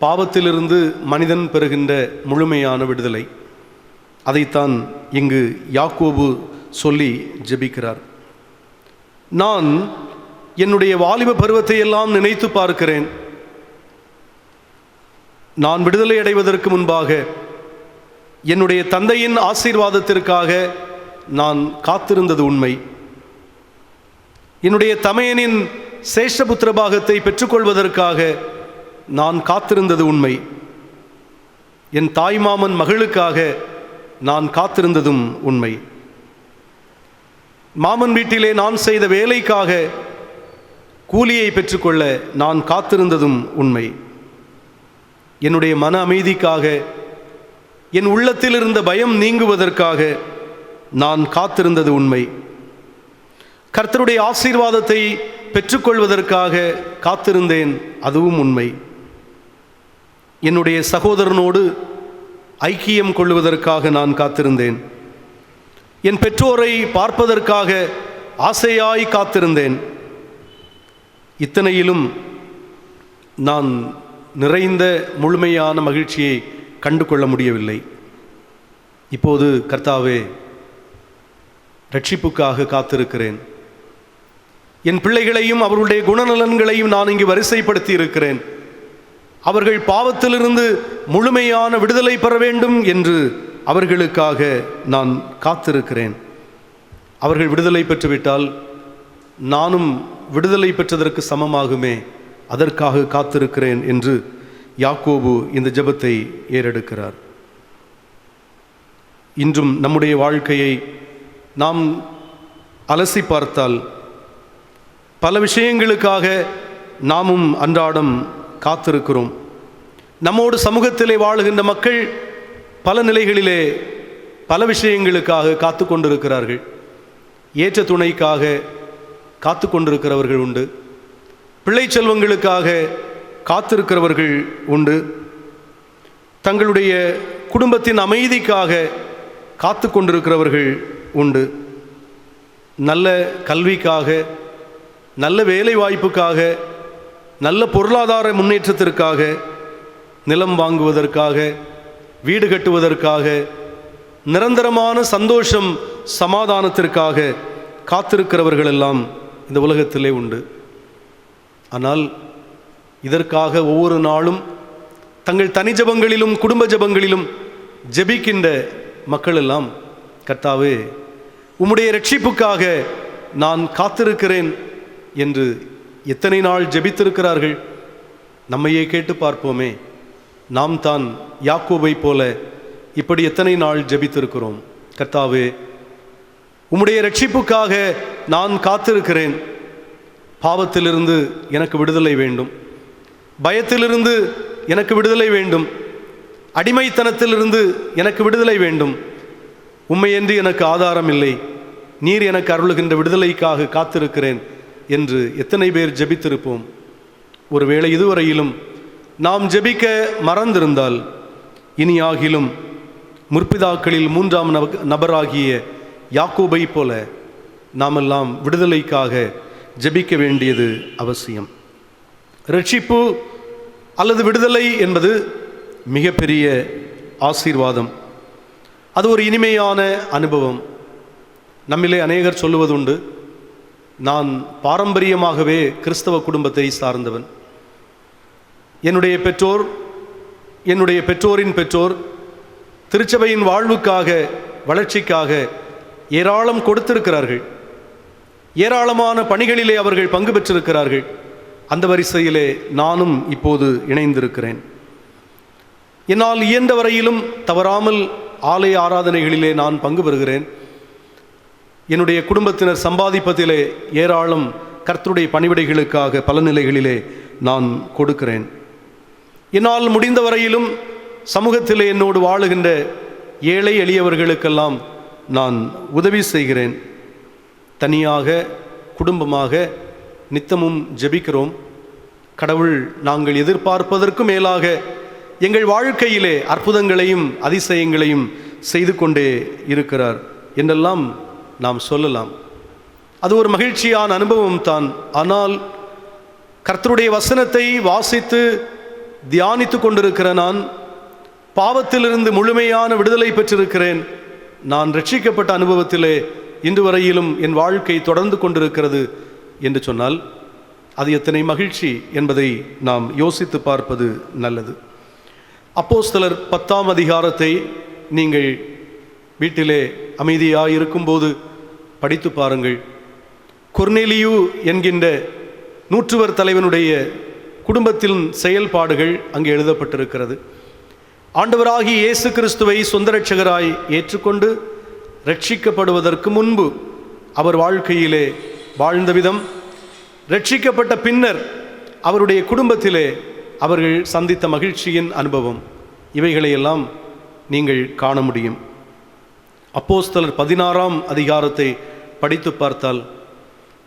பாவத்திலிருந்து மனிதன் பெறுகின்ற முழுமையான விடுதலை. அதைத்தான் இங்கு யாக்கோபு சொல்லி ஜெபிக்கிறார். நான் என்னுடைய வாலிப பருவத்தை எல்லாம் நினைத்து பார்க்கிறேன். நான் விடுதலை அடைவதற்கு முன்பாக என்னுடைய தந்தையின் ஆசீர்வாதத்திற்காக நான் காத்திருந்தது உண்மை. என்னுடைய தமையனின் சேஷபுத்திர பாகத்தை பெற்றுக்கொள்வதற்காக நான் காத்திருந்தது உண்மை. என் தாய்மாமன் மகளுக்காக நான் காத்திருந்ததும் உண்மை. மாமன் வீட்டிலே நான் செய்த வேலைக்காக கூலியை பெற்றுக்கொள்ள நான் காத்திருந்ததும் உண்மை. என்னுடைய மன அமைதிக்காக, என் உள்ளத்தில் இருந்த பயம் நீங்குவதற்காக நான் காத்திருந்தது உண்மை. கர்த்தருடைய ஆசீர்வாதத்தை பெற்றுக்கொள்வதற்காக காத்திருந்தேன், அதுவும் உண்மை. என்னுடைய சகோதரனோடு ஐக்கியம் கொள்வதற்காக நான் காத்திருந்தேன். என் பெற்றோரை பார்ப்பதற்காக ஆசையாய் காத்திருந்தேன். இத்தனையிலும் நான் நிறைந்த முழுமையான மகிழ்ச்சியை கண்டு கொள்ள முடியவில்லை. இப்போது கர்த்தாவே, ரட்சிப்புக்காக காத்திருக்கிறேன். என் பிள்ளைகளையும் அவர்களுடைய குணநலன்களையும் நான் இங்கு வரிசைப்படுத்தி இருக்கிறேன். அவர்கள் பாவத்திலிருந்து முழுமையான விடுதலை பெற வேண்டும் என்று அவர்களுக்காக நான் காத்திருக்கிறேன். அவர்கள் விடுதலை பெற்றுவிட்டால் நானும் விடுதலை பெற்றதற்கு சமமாகுமே, அதற்காக காத்திருக்கிறேன் என்று யாக்கோபு இந்த ஜெபத்தை ஏறெடுக்கிறார். இன்றும் நம்முடைய வாழ்க்கையை நாம் அலசி பார்த்தால் பல விஷயங்களுக்காக நாமும் அன்றாடம் காத்திருக்கிறோம். நம்மோடு சமூகத்திலே வாழுகின்ற மக்கள் பல நிலைகளிலே பல விஷயங்களுக்காக காத்து கொண்டிருக்கிறார்கள். ஏற்ற துணைக்காக காத்து கொண்டிருக்கிறவர்கள் உண்டு, பிள்ளை செல்வங்களுக்காக காத்திருக்கிறவர்கள் உண்டு, தங்களுடைய குடும்பத்தின் அமைதிக்காக காத்து கொண்டிருக்கிறவர்கள் உண்டு, நல்ல கல்விக்காக, நல்ல வேலை வாய்ப்புக்காக, நல்ல பொருளாதார முன்னேற்றத்திற்காக, நிலம் வாங்குவதற்காக, வீடு கட்டுவதற்காக, நிரந்தரமான சந்தோஷம் சமாதானத்திற்காக காத்திருக்கிறவர்கள் எல்லாம் இந்த உலகத்திலே உண்டு. ஆனால் இதற்காக ஒவ்வொரு நாளும் தங்கள் தனி ஜபங்களிலும் குடும்ப ஜபங்களிலும் ஜெபிக்கின்ற மக்கள் எல்லாம், கர்த்தாவே உம்முடைய இரட்சிப்புக்காக நான் காத்திருக்கிறேன் என்று எத்தனை நாள் ஜெபித்திருக்கிறார்கள்? நம்மையே கேட்டு பார்ப்போமே. நாம் தான் யாக்கோபை போல இப்படி எத்தனை நாள் ஜெபித்திருக்கிறோம்? கர்த்தாவே உம்முடைய இரட்சிப்புக்காக நான் காத்திருக்கிறேன். பாவத்திலிருந்து எனக்கு விடுதலை வேண்டும், பயத்திலிருந்து எனக்கு விடுதலை வேண்டும், அடிமைத்தனத்திலிருந்து எனக்கு விடுதலை வேண்டும். உம்மையன்றி எனக்கு ஆதாரம் இல்லை, நீர் எனக்கு அருளுகின்ற விடுதலைக்காக காத்திருக்கிறேன் என்று எத்தனை பேர் ஜெபித்திருப்போம்? ஒருவேளை இதுவரையிலும் நாம் ஜெபிக்க மறந்திருந்தால், இனியாகிலும் முற்பிதாக்களில் 3ஆம் நபராகிய யாக்கோபை போல நாமெல்லாம் விடுதலைக்காக ஜெபிக்க வேண்டியது அவசியம். இரட்சிப்பு அல்லது விடுதலை என்பது மிகப்பெரிய ஆசீர்வாதம். அது ஒரு இனிமையான அனுபவம். நம்மிலே அநேகர் சொல்லுவதுண்டு, நான் பாரம்பரியமாகவே கிறிஸ்தவ குடும்பத்தை சார்ந்தவன், என்னுடைய பெற்றோர், என்னுடைய பெற்றோரின் பெற்றோர் திருச்சபையின் வாழ்வுக்காக, வளர்ச்சிக்காக ஏராளம் கொடுத்திருக்கிறார்கள், ஏராளமான பணிகளிலே அவர்கள் பங்கு பெற்றிருக்கிறார்கள். அந்த வரிசையிலே நானும் இப்போது இணைந்திருக்கிறேன். என்னால் இயன்ற வரையிலும் தவறாமல் ஆலய ஆராதனைகளிலே நான் பங்கு பெறுகிறேன். என்னுடைய குடும்பத்தினர் சம்பாதிப்பதிலே ஏராளம் கர்த்தருடைய பணிவிடைகளுக்காக பல நிலைகளிலே நான் கொடுக்கிறேன். என்னால் முடிந்த வரையிலும் சமூகத்திலே என்னோடு வாழுகின்ற ஏழை எளியவர்களுக்கெல்லாம் நான் உதவி செய்கிறேன். தனியாக குடும்பமாக நித்தமும் ஜெபிக்கிறோம். கடவுள் நாங்கள் எதிர்பார்ப்பதற்கு மேலாக எங்கள் வாழ்க்கையிலே அற்புதங்களையும் அதிசயங்களையும் செய்து கொண்டே இருக்கிறார் என்றெல்லாம் நாம் சொல்லலாம். அது ஒரு மகிழ்ச்சியான அனுபவம் தான். ஆனால் கர்த்தருடைய வசனத்தை வாசித்து தியானித்து கொண்டிருக்கிற நான் பாவத்திலிருந்து முழுமையான விடுதலை பெற்றிருக்கிறேன். நான் ரட்சிக்கப்பட்ட அனுபவத்திலே இன்று வரையிலும் என் வாழ்க்கை தொடர்ந்து கொண்டிருக்கிறது என்று சொன்னால் அது எத்தனை மகிழ்ச்சி என்பதை நாம் யோசித்து பார்ப்பது நல்லது. அப்போஸ்தலர் 10ஆம் அதிகாரத்தை நீங்கள் வீட்டிலே அமைதியாக இருக்கும்போது படித்து பாருங்கள். கொர்நேலியு என்கின்ற நூற்றுவர் தலைவனுடைய குடும்பத்தின் செயல்பாடுகள் அங்கே எழுதப்பட்டிருக்கிறது. ஆண்டவராகிய இயேசு கிறிஸ்துவை சொந்த இரட்சகராய் ஏற்றுக்கொண்டு ரட்சிக்கப்படுவதற்கு முன்பு அவர் வாழ்க்கையிலே வாழ்ந்த விதம், ரட்சிக்கப்பட்ட பின்னர் அவருடைய குடும்பத்திலே அவர்கள் சந்தித்த மகிழ்ச்சியின் அனுபவம், இவைகளையெல்லாம் நீங்கள் காண முடியும். அப்போஸ்தலர் 16ஆம் அதிகாரத்தை படித்து பார்த்தால்,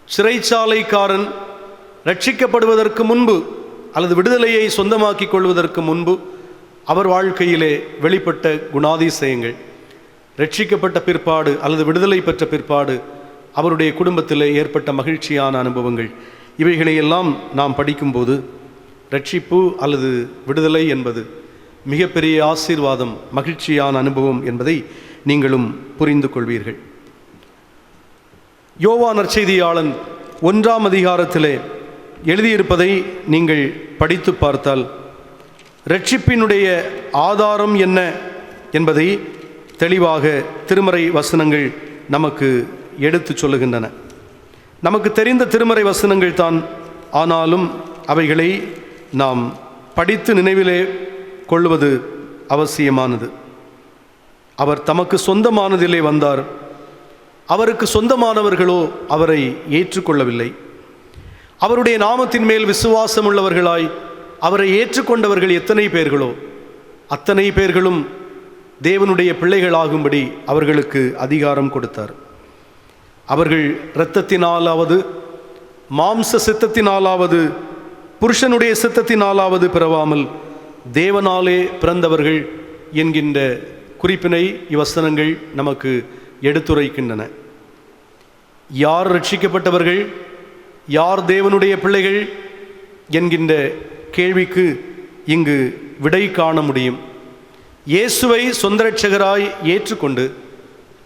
சிறைச்சாலைக்காரன் ரட்சிக்கப்படுவதற்கு முன்பு அல்லது விடுதலையை சொந்தமாக்கி கொள்வதற்கு முன்பு அவர் வாழ்க்கையிலே வெளிப்பட்ட குணாதிசயங்கள், ரட்சிக்கப்பட்ட பிற்பாடு அல்லது விடுதலை பெற்ற பிற்பாடு அவருடைய குடும்பத்தில் ஏற்பட்ட மகிழ்ச்சியான அனுபவங்கள், இவைகளையெல்லாம் நாம் படிக்கும்போது ரட்சிப்பு அல்லது விடுதலை என்பது மிகப்பெரிய ஆசீர்வாதம், மகிழ்ச்சியான அனுபவம் என்பதை நீங்களும் புரிந்து கொள்வீர்கள். யோவான் நற்செய்தியாளன் 1ஆம் அதிகாரத்திலே எழுதியிருப்பதை நீங்கள் படித்து பார்த்தால், ரட்சிப்பினுடைய ஆதாரம் என்ன என்பதை தெளிவாக திருமறை வசனங்கள் நமக்கு எடுத்து சொல்லுகின்றன. நமக்கு தெரிந்த திருமறை வசனங்கள் தான், ஆனாலும் அவைகளை நாம் படித்து நினைவிலே கொள்வது அவசியமானது. அவர் தமக்கு சொந்தமானதிலே வந்தார், அவருக்கு சொந்தமானவர்களோ அவரை ஏற்றுக்கொள்ளவில்லை. அவருடைய நாமத்தின் மேல் விசுவாசம் உள்ளவர்களாய் அவரை ஏற்றுக்கொண்டவர்கள் எத்தனை பேர்களோ அத்தனை பேர்களும் தேவனுடைய பிள்ளைகளாகும்படி அவர்களுக்கு அதிகாரம் கொடுத்தார். அவர்கள் இரத்தத்தினாலாவது மாம்ச சித்தத்தினாலாவது புருஷனுடைய சித்தத்தினாலாவது பிறவாமல் தேவனாலே பிறந்தவர்கள் என்கின்ற குறிப்பினை இவ்வசனங்கள் நமக்கு எடுத்துரைக்கின்றன. யார் ரட்சிக்கப்பட்டவர்கள், யார் தேவனுடைய பிள்ளைகள் என்கின்ற கேள்விக்கு இங்கு விடை காண முடியும். இயேசுவை சொந்த இரட்சகராய் ஏற்றுக்கொண்டு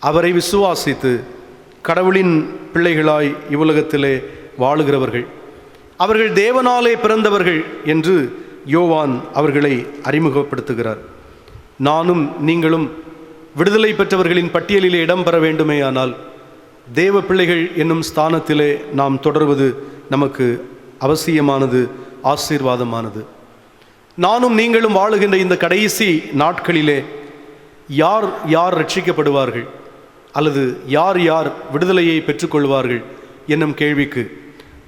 அவரை விசுவாசித்து கடவுளின் பிள்ளைகளாய் இவ்வுலகத்திலே வாழுகிறவர்கள், அவர்கள் தேவனாலே பிறந்தவர்கள் என்று யோவான் அவர்களை அறிமுகப்படுத்துகிறார். நானும் நீங்களும் விடுதலை பெற்றவர்களின் பட்டியலிலே இடம்பெற வேண்டுமேயானால் தேவ பிள்ளைகள் என்னும் ஸ்தானத்திலே நாம் தொடர்வது நமக்கு அவசியமானது, ஆசீர்வாதமானது. நானும் நீங்களும் வாழுகின்ற இந்த கடைசி நாட்களிலே யார் யார் ரட்சிக்கப்படுவார்கள் அல்லது யார் யார் விடுதலையை பெற்றுக்கொள்வார்கள் என்னும் கேள்விக்கு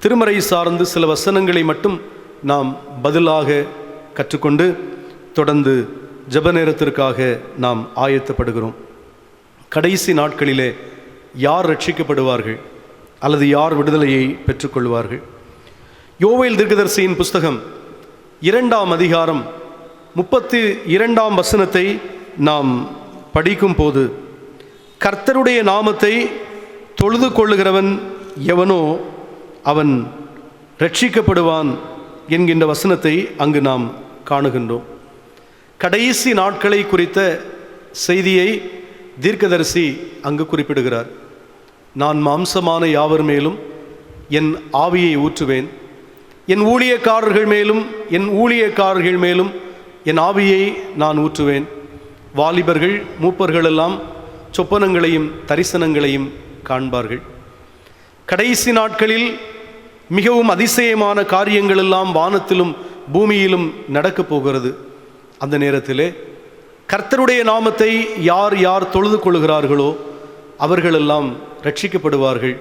திருமறை சார்ந்து சில வசனங்களை மட்டும் நாம் பதிலாக கற்றுக்கொண்டு தொடர்ந்து ஜெப நேரத்திற்காக நாம் ஆயத்தப்படுகிறோம். கடைசி நாட்களிலே யார் ரட்சிக்கப்படுவார்கள் அல்லது யார் விடுதலையை பெற்றுக்கொள்வார்கள்? யோவேல் தீர்க்கதரிசியின் புஸ்தகம் 2ஆம் அதிகாரம் 32ஆம் வசனத்தை நாம் படிக்கும் போது, கர்த்தருடைய நாமத்தை தொழுது கொள்ளுகிறவன் எவனோ அவன் ரட்சிக்கப்படுவான் என்கின்ற வசனத்தை அங்கு நாம் காணுகின்றோம். கடைசி நாட்களை குறித்த செய்தியை தீர்க்கதரிசி அங்கு குறிப்பிடுகிறார். நான் மாம்சமான யாவர் மேலும் என் ஆவியை ஊற்றுவேன், என் ஊழியக்காரர்கள் மேலும் என் ஆவியை நான் ஊற்றுவேன். வாலிபர்கள் மூப்பர்களெல்லாம் சொப்பனங்களையும் தரிசனங்களையும் காண்பார்கள். கடைசி நாட்களில் மிகவும் அதிசயமான காரியங்கள் எல்லாம் வானத்திலும் பூமியிலும் நடக்கப் போகிறது. அந்த நேரத்திலே கர்த்தருடைய நாமத்தை யார் யார் தொழுது கொள்கிறார்களோ அவர்களெல்லாம் ரட்சிக்கப்படுவார்கள்,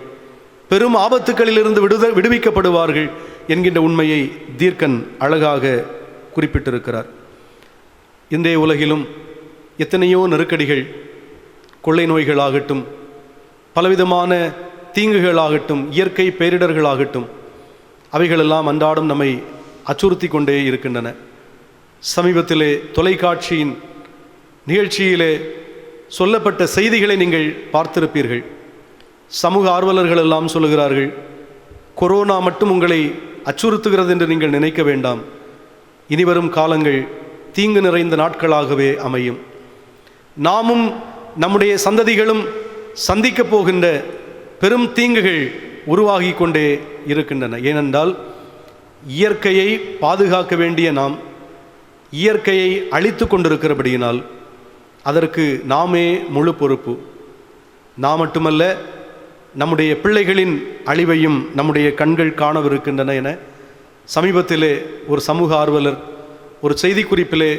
பெரும் ஆபத்துக்களிலிருந்து விடுவிக்கப்படுவார்கள் என்கின்ற உண்மையை தீர்க்கன் அழகாக குறிப்பிட்டிருக்கிறார். இன்றைய உலகிலும் எத்தனையோ நெருக்கடிகள், கொள்ளை நோய்களாகட்டும், பலவிதமான தீங்குகளாகட்டும், இயற்கை பேரிடர்களாகட்டும், அவைகளெல்லாம் அன்றாடம் நம்மை அச்சுறுத்தி கொண்டே இருக்கின்றன. சமீபத்திலே தொலைக்காட்சியின் நிகழ்ச்சியிலே சொல்லப்பட்ட செய்திகளை நீங்கள் பார்த்திருப்பீர்கள். சமூக ஆர்வலர்கள் எல்லாம் சொல்லுகிறார்கள், கொரோனா மட்டும் உங்களை அச்சுறுத்துகிறது என்று நீங்கள் நினைக்க வேண்டாம், இனிவரும் காலங்கள் தீங்கு நிறைந்த நாட்களாகவே அமையும். நாமும் நம்முடைய சந்ததிகளும் சந்திக்கப் போகின்ற பெரும் தீங்குகள் உருவாகி கொண்டே இருக்கின்றன. ஏனென்றால் இயற்கையை பாதுகாக்க வேண்டிய நாம் இயற்கையை அழித்து கொண்டிருக்கிறபடியினால் அதற்கு நாமே முழு பொறுப்பு. நாம் மட்டுமல்ல, நம்முடைய பிள்ளைகளின் அழிவையும் நம்முடைய கண்கள் காணவிருக்கின்றன என சமீபத்திலே ஒரு சமூக ஆர்வலர் ஒரு செய்திக்குறிப்பிலே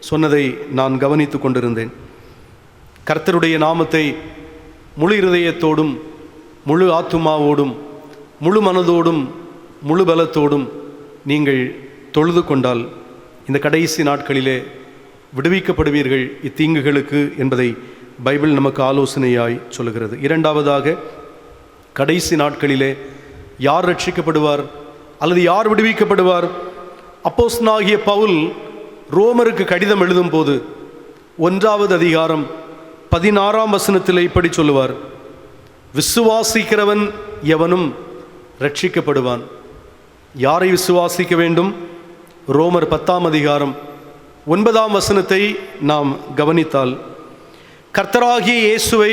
சொன்னதை நான் கவனித்து கொண்டிருந்தேன். கர்த்தருடைய நாமத்தை முழு இருதயத்தோடும் முழு ஆத்துமாவோடும் முழு மனதோடும் முழு பலத்தோடும் நீங்கள் தொழுது கொண்டால் இந்த கடைசி நாட்களிலே விடுவிக்கப்படுவீர்கள் இத்தீங்குகளுக்கு என்பதை பைபிள் நமக்கு ஆலோசனையாய் சொல்லுகிறது. இரண்டாவதாக, கடைசி நாட்களிலே யார் ரட்சிக்கப்படுவார் அல்லது யார் விடுவிக்கப்படுவார்? அப்போஸ்தலனாகிய பவுல் ரோமருக்கு கடிதம் எழுதும் போது 1ஆவது அதிகாரம் 16ஆம் வசனத்தில் இப்படி சொல்லுவார், விசுவாசிக்கிறவன் எவனும் ரட்சிக்கப்படுவான். யாரை விசுவாசிக்க வேண்டும்? ரோமர் 10ஆம் அதிகாரம் 9ஆம் வசனத்தை நாம் கவனித்தால், கர்த்தராகிய இயேசுவை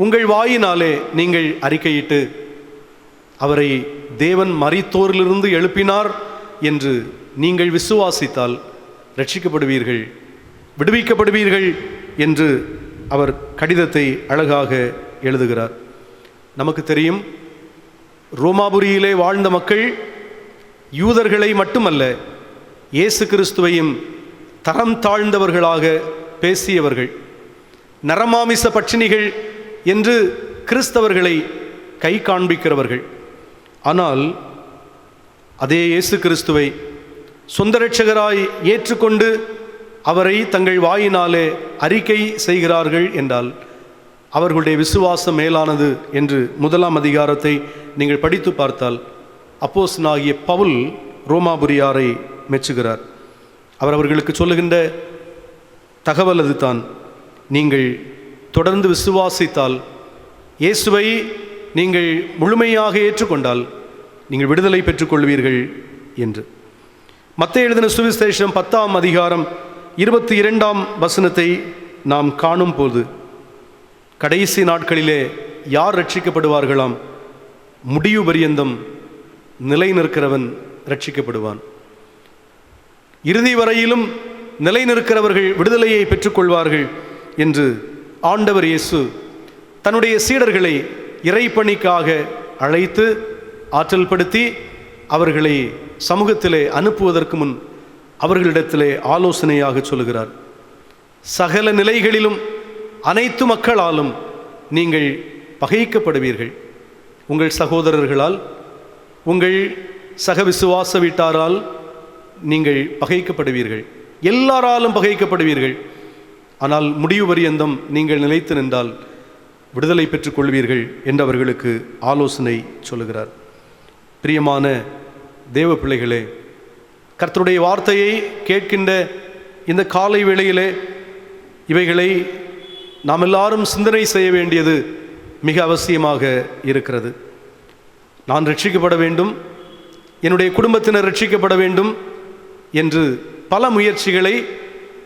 உங்கள் வாயினாலே நீங்கள் அறிக்கையிட்டு அவரை தேவன் மரித்தோரிலிருந்து எழுப்பினார் என்று நீங்கள் விசுவாசித்தால் ரட்சிக்கப்படுவீர்கள், விடுவிக்கப்படுவீர்கள் என்று அவர் கடிதத்தை அழகாக எழுதுகிறார். நமக்கு தெரியும், ரோமாபுரியிலே வாழ்ந்த மக்கள் யூதர்களை மட்டுமல்ல, இயேசு கிறிஸ்துவையும் தரம் தாழ்ந்தவர்களாக பேசியவர்கள், நரமாமிச பட்சினிகள் என்று கிறிஸ்தவர்களை கை காண்பிக்கிறவர்கள். ஆனால் அதே இயேசு கிறிஸ்துவை சொந்த இரட்சகராய் ஏற்றுக்கொண்டு அவரை தங்கள் வாயினாலே அறிக்கை செய்கிறார்கள் என்றால் அவர்களுடைய விசுவாசம் மேலானது என்று 1ஆம் அதிகாரத்தை நீங்கள் படித்து பார்த்தால் அப்போஸ்தலனாகிய பவுல் ரோமாபுரியாரை மெச்சுகிறார். அவர் அவர்களுக்கு சொல்லுகின்ற தகவல் அதுதான். நீங்கள் தொடர்ந்து விசுவாசித்தால், இயேசுவை நீங்கள் முழுமையாக ஏற்றுக்கொண்டால் நீங்கள் விடுதலை பெற்றுக்கொள்வீர்கள் என்று. மத்தேயு எழுதின சுவிசேஷம் 10ஆம் அதிகாரம் 22ஆம் வசனத்தை நாம் காணும் போது, கடைசி நாட்களிலே யார் ரட்சிக்கப்படுவார்களாம்? முடிவு பரியந்தம் நிலை நிற்கிறவன் ரட்சிக்கப்படுவான். இறுதி வரையிலும் நிலை நிற்கிறவர்கள் விடுதலையை பெற்றுக்கொள்வார்கள் என்று ஆண்டவர் இயேசு தன்னுடைய சீடர்களை இறைப்பணிக்காக அழைத்து ஆற்றல் படுத்தி அவர்களை சமூகத்திலே அனுப்புவதற்கு முன் அவர்களிடத்திலே ஆலோசனையாக சொல்லுகிறார். சகல நிலைகளிலும் அனைத்து மக்களாலும் நீங்கள் பகைக்கப்படுவீர்கள். உங்கள் சகோதரர்களால், உங்கள் சக விசுவாச வீட்டாரால் நீங்கள் பகைக்கப்படுவீர்கள். எல்லாராலும் பகைக்கப்படுவீர்கள். ஆனால் முடிவு பரியந்தம் நீங்கள் நிலைத்து நின்றால் விடுதலை பெற்றுக்கொள்வீர்கள் என்று அவர்களுக்கு ஆலோசனை சொல்லுகிறார். பிரியமான தேவ பிள்ளைகளே, கர்த்தருடைய வார்த்தையை கேட்கின்ற இந்த காலை வேளையிலே இவைகளை நாம் எல்லாரும் சிந்தனை செய்ய வேண்டியது மிக அவசியமாக இருக்கிறது. நான் ரட்சிக்கப்பட வேண்டும், என்னுடைய குடும்பத்தினர் ரட்சிக்கப்பட வேண்டும் என்று பல முயற்சிகளை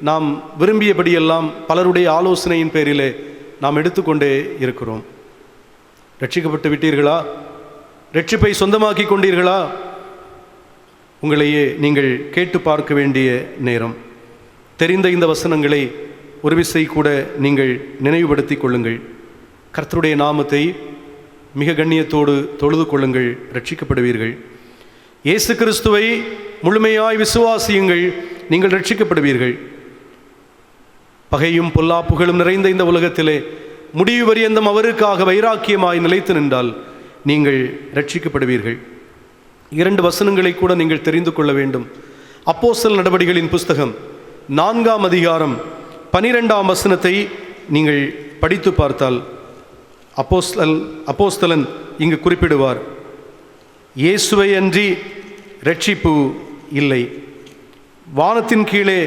நாம் விரும்பியபடியெல்லாம் பலருடைய ஆலோசனையின் பேரிலே நாம் எடுத்துக்கொண்டே இருக்கிறோம். ரட்சிக்கப்பட்டு விட்டீர்களா? ரட்சிப்பை சொந்தமாக்கி கொண்டீர்களா? உங்களையே நீங்கள் கேட்டு பார்க்க வேண்டிய நேரம். தெரிந்த இந்த வசனங்களை ஒரு விசை கூட நீங்கள் நினைவுபடுத்தி கொள்ளுங்கள். கர்த்தருடைய நாமத்தை மிக கண்ணியத்தோடு தொழுது கொள்ளுங்கள், ரட்சிக்கப்படுவீர்கள். இயேசு கிறிஸ்துவை முழுமையாய் விசுவாசியுங்கள், நீங்கள் ரட்சிக்கப்படுவீர்கள். பகையும் பொல்லாப்புகளும் நிறைந்த இந்த உலகத்திலே முடிவு பரியந்தம் அவருக்காக வைராக்கியமாய் நிலைத்து நின்றால் நீங்கள் ரட்சிக்கப்படுவீர்கள். 2 வசனங்களை கூட நீங்கள் தெரிந்து கொள்ள வேண்டும். அப்போஸ்தலர் நடபடிகளின் புஸ்தகம் 4ஆம் அதிகாரம் 12ஆம் வசனத்தை நீங்கள் படித்து பார்த்தால் அப்போஸ்தலன் இங்கு குறிப்பிடுவார், இயேசுவை அன்றி ரட்சிப்பு இல்லை. வானத்தின் கீழே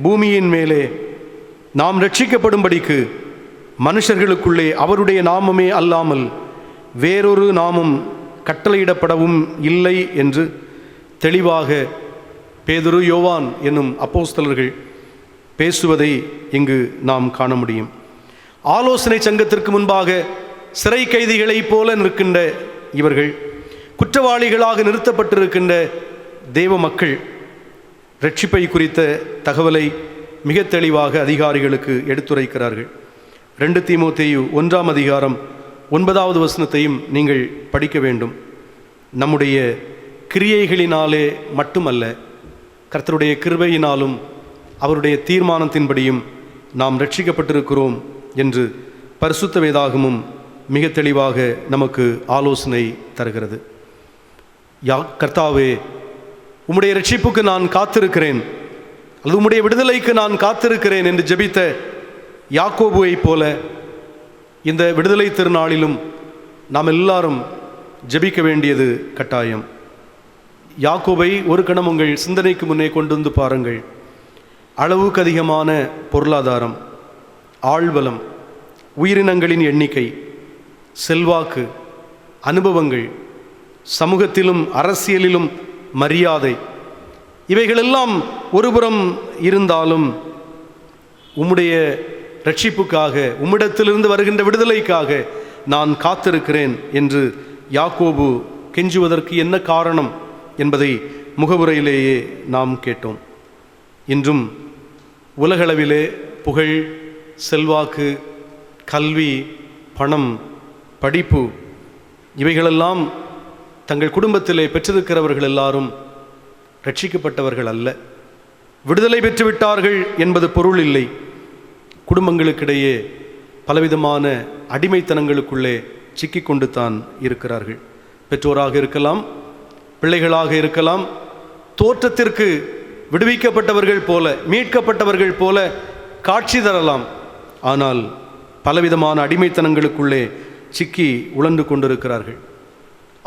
பூமியின் மேலே நாம் ரட்சிக்கப்படும்படிக்கு மனுஷர்களுக்குள்ளே அவருடைய நாமமே அல்லாமல் வேறொரு நாமம் கட்டளையிடப்படவும் இல்லை என்று தெளிவாக பேதுரு, யோவான் என்னும் அப்போஸ்தலர்கள் பேசுவதை இங்கு நாம் காண முடியும். ஆலோசனை சங்கத்திற்கு முன்பாக சிறை கைதிகளைப் போல நிற்கின்ற இவர்கள், குற்றவாளிகளாக நிறுத்தப்பட்டிருக்கின்ற தேவ மக்கள் ரட்சிப்பை குறித்த தகவலை மிக தெளிவாக அதிகாரிகளுக்கு எடுத்துரைக்கிறார்கள். 2 தீமோத்தேயு 1ஆம் அதிகாரம் 9வது வசனத்தையும் நீங்கள் படிக்க வேண்டும். நம்முடைய கிரியைகளினாலே மட்டுமல்ல, கர்த்தருடைய கிருபையினாலும் அவருடைய தீர்மானத்தின்படியும் நாம் ரட்சிக்கப்பட்டிருக்கிறோம் என்று பரிசுத்த வேதாகமும் மிக தெளிவாக நமக்கு ஆலோசனை தருகிறது. கர்த்தாவே, உம்முடைய ரட்சிப்புக்கு நான் காத்திருக்கிறேன், அல்லது உம்முடைய விடுதலைக்கு நான் காத்திருக்கிறேன் என்று ஜெபித்த யாக்கோபுவை போல இந்த விடுதலை திருநாளிலும் நாம் எல்லாரும் ஜெபிக்க வேண்டியது கட்டாயம். யாக்கோபை ஒரு கணம் உங்கள் சிந்தனைக்கு முன்னே கொண்டு வந்து பாருங்கள். அளவுக்கு அதிகமான பொருளாதாரம், ஆழ்வலம், உயிரினங்களின் எண்ணிக்கை, செல்வாக்கு, அனுபவங்கள், சமூகத்திலும் அரசியலிலும் மரியாதை, இவைகளெல்லாம் ஒருபுறம் இருந்தாலும் உம்முடைய ரட்சிப்புக்காக, உம்மிடத்திலிருந்து வருகின்ற விடுதலைக்காக நான் காத்திருக்கிறேன் என்று யாக்கோபு கெஞ்சுவதற்கு என்ன காரணம் என்பதை முகவுரையிலேயே நாம் கேட்டோம். இன்றும் உலகளவிலே புகழ், செல்வாக்கு, கல்வி, பணம், படிப்பு இவைகளெல்லாம் தங்கள் குடும்பத்திலே பெற்றிருக்கிறவர்கள் எல்லாரும் ரட்சிக்கப்பட்டவர்கள் அல்ல. விடுதலை பெற்றுவிட்டார்கள் என்பது பொருள் இல்லை. குடும்பங்களுக்கிடையே பலவிதமான அடிமைத்தனங்களுக்குள்ளே சிக்கிக்கொண்டு தான் இருக்கிறார்கள். பெற்றோராக இருக்கலாம், பிள்ளைகளாக இருக்கலாம், தோற்றத்திற்கு விடுவிக்கப்பட்டவர்கள் போல, மீட்கப்பட்டவர்கள் போல காட்சி தரலாம். ஆனால் பலவிதமான அடிமைத்தனங்களுக்குள்ளே சிக்கி உழன்று கொண்டிருக்கிறார்கள்.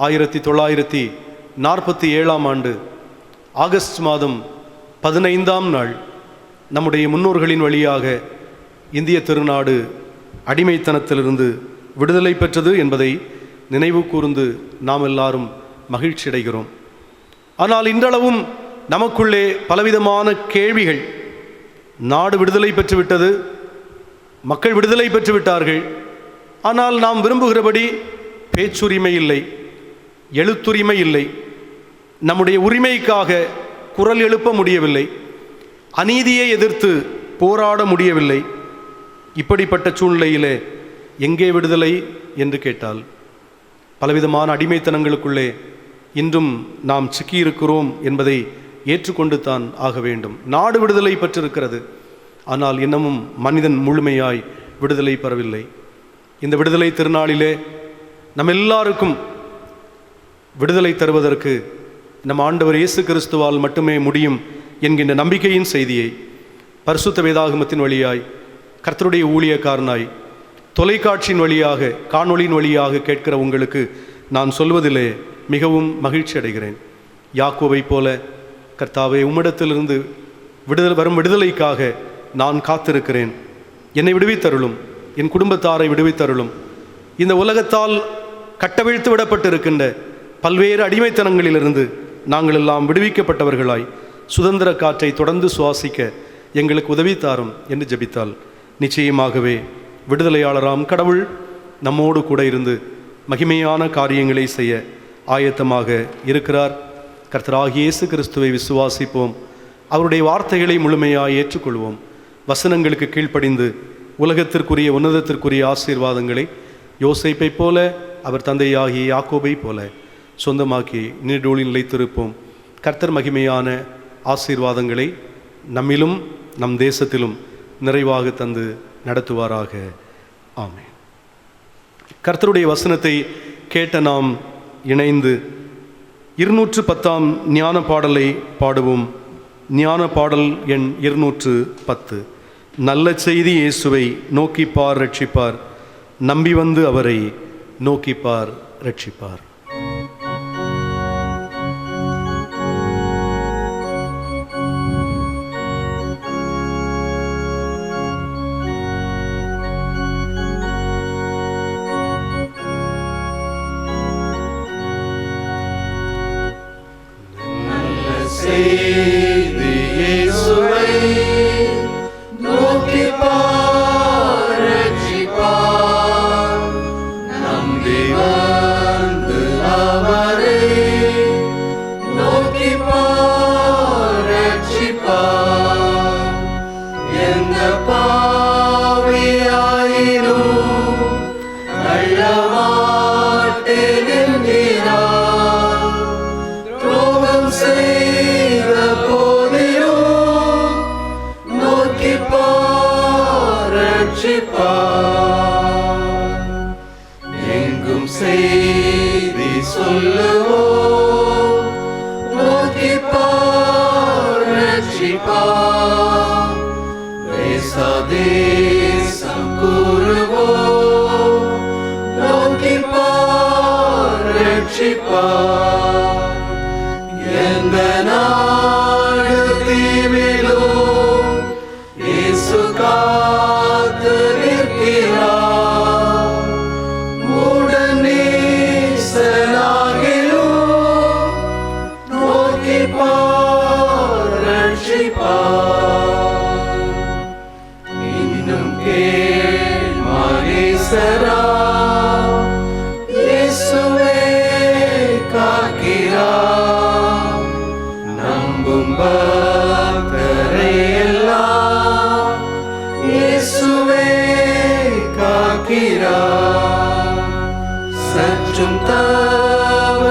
1947 ஆண்டு ஆகஸ்ட் மாதம் 15ஆம் நாள் நம்முடைய முன்னோர்களின் வழியாக இந்திய திருநாடு அடிமைத்தனத்திலிருந்து விடுதலை பெற்றது என்பதை நினைவு கூர்ந்து நாம் எல்லாரும் மகிழ்ச்சி அடைகிறோம். ஆனால் இன்றளவும் நமக்குள்ளே பலவிதமான கேள்விகள். நாடு விடுதலை பெற்றுவிட்டது, மக்கள் விடுதலை பெற்றுவிட்டார்கள். ஆனால் நாம் விரும்புகிறபடி பேச்சுரிமை இல்லை, எழுத்துரிமை இல்லை, நம்முடைய உரிமைக்காக குரல் எழுப்ப முடியவில்லை, அநீதியை எதிர்த்து போராட முடியவில்லை. இப்படிப்பட்ட சூழ்நிலையிலே எங்கே விடுதலை என்று கேட்டால், பலவிதமான அடிமைத்தனங்களுக்குள்ளே இன்றும் நாம் சிக்கியிருக்கிறோம் என்பதை ஏற்றுக்கொண்டு தான் ஆக வேண்டும். நாடு விடுதலை பெற்றிருக்கிறது, ஆனால் இன்னமும் மனிதன் முழுமையாய் விடுதலை பெறவில்லை. இந்த விடுதலை திருநாளிலே நம் எல்லாருக்கும் விடுதலை தருவதற்கு நம் ஆண்டவர் இயேசு கிறிஸ்துவால் மட்டுமே முடியும் என்கின்ற நம்பிக்கையின் செய்தியை பரிசுத்த வேதாகமத்தின் வழியாய், கர்த்தருடைய ஊழியக்காரனாய், தொலைக்காட்சியின் வழியாக, காணொளியின் வழியாக கேட்கிற உங்களுக்கு நான் சொல்வதிலே மிகவும் மகிழ்ச்சி அடைகிறேன். யாக்கோபை போல, கர்த்தாவே, உம்மிடத்திலிருந்து வரும் விடுதலைக்காக நான் காத்திருக்கிறேன், என்னை விடுவித்தருளும், என் குடும்பத்தாரை விடுவித்தருளும். இந்த உலகத்தால் கட்டவிழ்த்து விடப்பட்டிருக்கின்ற பல்வேறு அடிமைத்தனங்களிலிருந்து நாங்கள் எல்லாம் விடுவிக்கப்பட்டவர்களாய் சுதந்திர காற்றை தொடர்ந்து சுவாசிக்க எங்களுக்கு உதவித்தாரும் என்று ஜெபித்தால் நிச்சயமாகவே விடுதலையாளராம் கடவுள் நம்மோடு கூட இருந்து மகிமையான காரியங்களை செய்ய ஆயத்தமாக இருக்கிறார். கர்த்தராகிய இயேசு கிறிஸ்துவை விசுவாசிப்போம், அவருடைய வார்த்தைகளை முழுமையாக ஏற்றுக்கொள்வோம், வசனங்களுக்கு கீழ்ப்படிந்து உலகத்திற்குரிய உன்னதத்திற்குரிய ஆசீர்வாதங்களை யோசேப்பை போல, அவர் தந்தையாகிய யாக்கோபை போல சொந்தமாக்கி நீடூழில் நிலைத்திருப்போம். கர்த்தர் மகிமையான ஆசீர்வாதங்களை நம்மிலும் நம் தேசத்திலும் நிறைவாக தந்து நடத்துவாராக. ஆமென். கர்த்தருடைய வசனத்தை கேட்ட நாம் இணைந்து 210ஆம் ஞான பாடலை பாடுவோம். ஞான பாடல் எண் 210. நல்ல செய்தி இயேசுவை நோக்கிப்பார் ரட்சிப்பார், நம்பி வந்து அவரை நோக்கிப்பார் ரட்சிப்பார். எங்கும் செய்தி சொல்லுவோம், நோக்கிப்பார் ரட்சிப்பார். தேசம் கூறுவோம், நோக்கிப்பார் ரட்சிப்பார். எந்த நாடு தீவிலும் இயேசு காத்து நிற்கிறார். மூடநேசனாகிலும் நோக்கிப்பார் ரட்சிப்பார். இன்னும் கேள் மனேசரா, இயேசுவே காக்கிறார். நம்பும் பக்தரை எல்லாம் இயேசுவே காக்கிறார். சற்றும் தவறாமலும்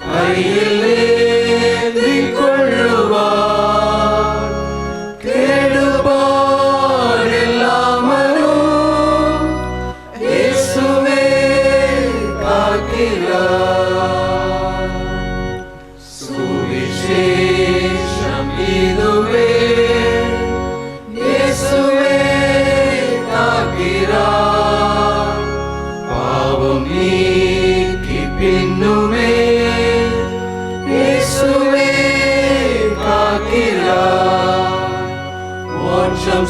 கையில் ஏந்திக் கொள்ளுவார். கேடுபாடில்லாமலும் இயேசுவே காக்கிறார்.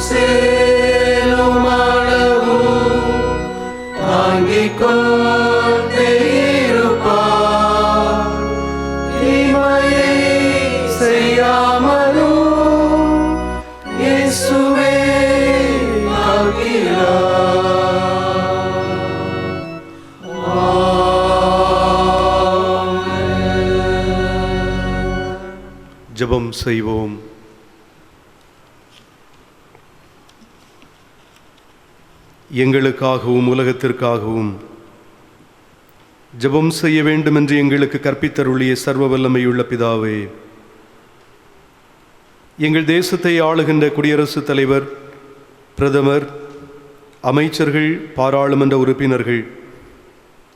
சேரும் அளவும் தாங்கிக் கொண்டே இருப்பார். தீமையை செய்யாமலும் இயேசுவே காக்கிறார். ஜெபம் செய்வோம். எங்களுக்காகவும் உலகத்திற்காகவும் ஜெபம் செய்ய வேண்டும் என்று எங்களுக்கு கற்பித்தருளிய சர்வ வல்லமையுள்ள பிதாவே, எங்கள் தேசத்தை ஆளுகின்ற குடியரசுத் தலைவர், பிரதமர், அமைச்சர்கள், பாராளுமன்ற உறுப்பினர்கள்,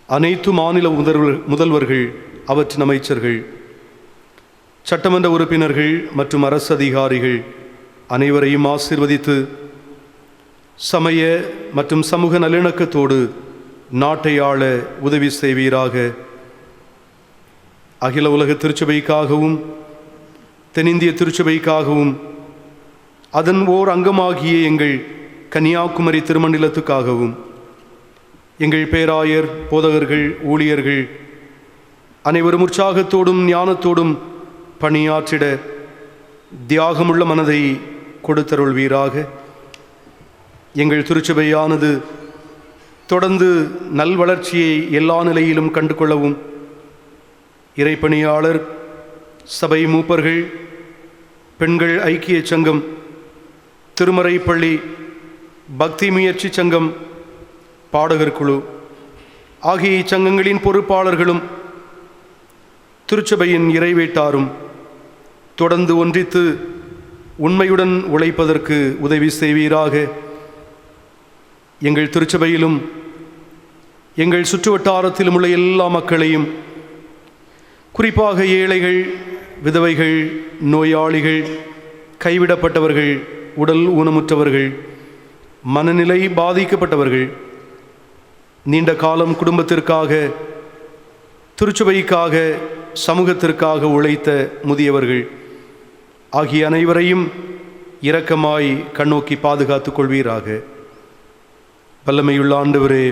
அனைத்து மாநில முதல்வர்கள், அவற்றின் அமைச்சர்கள், சட்டமன்ற உறுப்பினர்கள் மற்றும் அரசு அதிகாரிகள் அனைவரையும் ஆசீர்வதித்து சமய மற்றும் சமூக நல்லிணக்கத்தோடு நாட்டை ஆள உதவி செய்வீராக. அகில உலக திருச்சபைக்காகவும் தென்னிந்திய திருச்சபைக்காகவும் அதன் ஓர் அங்கமாகிய எங்கள் கன்னியாகுமரி திருமண்டலத்துக்காகவும் எங்கள் பேராயர், போதகர்கள், ஊழியர்கள் அனைவரும் உற்சாகத்தோடும் ஞானத்தோடும் பணியாற்றிட தியாகமுள்ள மனதை கொடுத்தருள்வீராக. எங்கள் திருச்சபையானது தொடர்ந்து நல்வளர்ச்சியை எல்லா நிலையிலும் கண்டு கொள்ளவும் இறைப்பணியாளர், சபை மூப்பர்கள், பெண்கள் ஐக்கிய சங்கம், திருமறை பள்ளி, பக்தி முயற்சி சங்கம், பாடகர் குழு ஆகிய இச்சங்கங்களின் பொறுப்பாளர்களும் திருச்சபையின் இறைவேட்டாரும் தொடர்ந்து ஒன்றித்து உண்மையுடன் உழைப்பதற்கு உதவி செய்வீராக. எங்கள் திருச்சபையிலும் எங்கள் சுற்றுவட்டாரத்திலும் உள்ள எல்லா மக்களையும், குறிப்பாக ஏழைகள், விதவைகள், நோயாளிகள், கைவிடப்பட்டவர்கள், உடல் ஊனமுற்றவர்கள், மனநிலை பாதிக்கப்பட்டவர்கள், நீண்ட காலம் குடும்பத்திற்காக, திருச்சபைக்காக, சமூகத்திற்காக உழைத்த முதியவர்கள் ஆகிய அனைவரையும் இரக்கமாய் கண்ணோக்கி பாதுகாத்துக் கொள்வீராக. வல்லமையுள்ள ஆண்டவரே,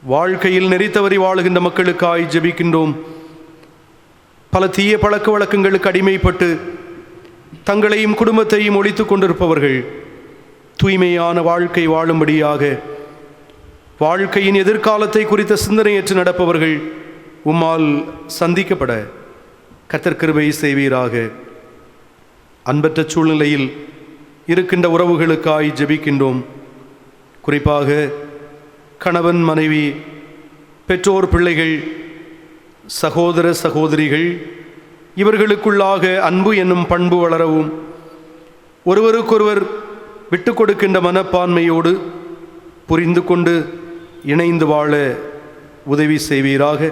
வாழ்க்கையில் நெறித்தவறி வாழுகின்ற மக்களுக்காய் ஜெபிக்கின்றோம். பல தீய பழக்க வழக்கங்களுக்கு அடிமைப்பட்டு தங்களையும் குடும்பத்தையும் ஒழித்துக் கொண்டிருப்பவர்கள் தூய்மையான வாழ்க்கை வாழும்படியாக, வாழ்க்கையின் எதிர்காலத்தை குறித்த சிந்தனையற்று நடப்பவர்கள் உம்மால் சந்திக்கப்பட கர்த்தர் கிருபை செய்வீராக. அன்பற்ற சூழ்நிலையில் இருக்கின்ற உறவுகளுக்காய் ஜெபிக்கின்றோம். குறிப்பாக கணவன், மனைவி, பெற்றோர், பிள்ளைகள், சகோதர சகோதரிகள் இவர்களுக்குள்ளாக அன்பு என்னும் பண்பு வளரவும், ஒருவருக்கொருவர் விட்டு கொடுக்கின்ற மனப்பான்மையோடு புரிந்து கொண்டு இணைந்து வாழ உதவி செய்வீராக.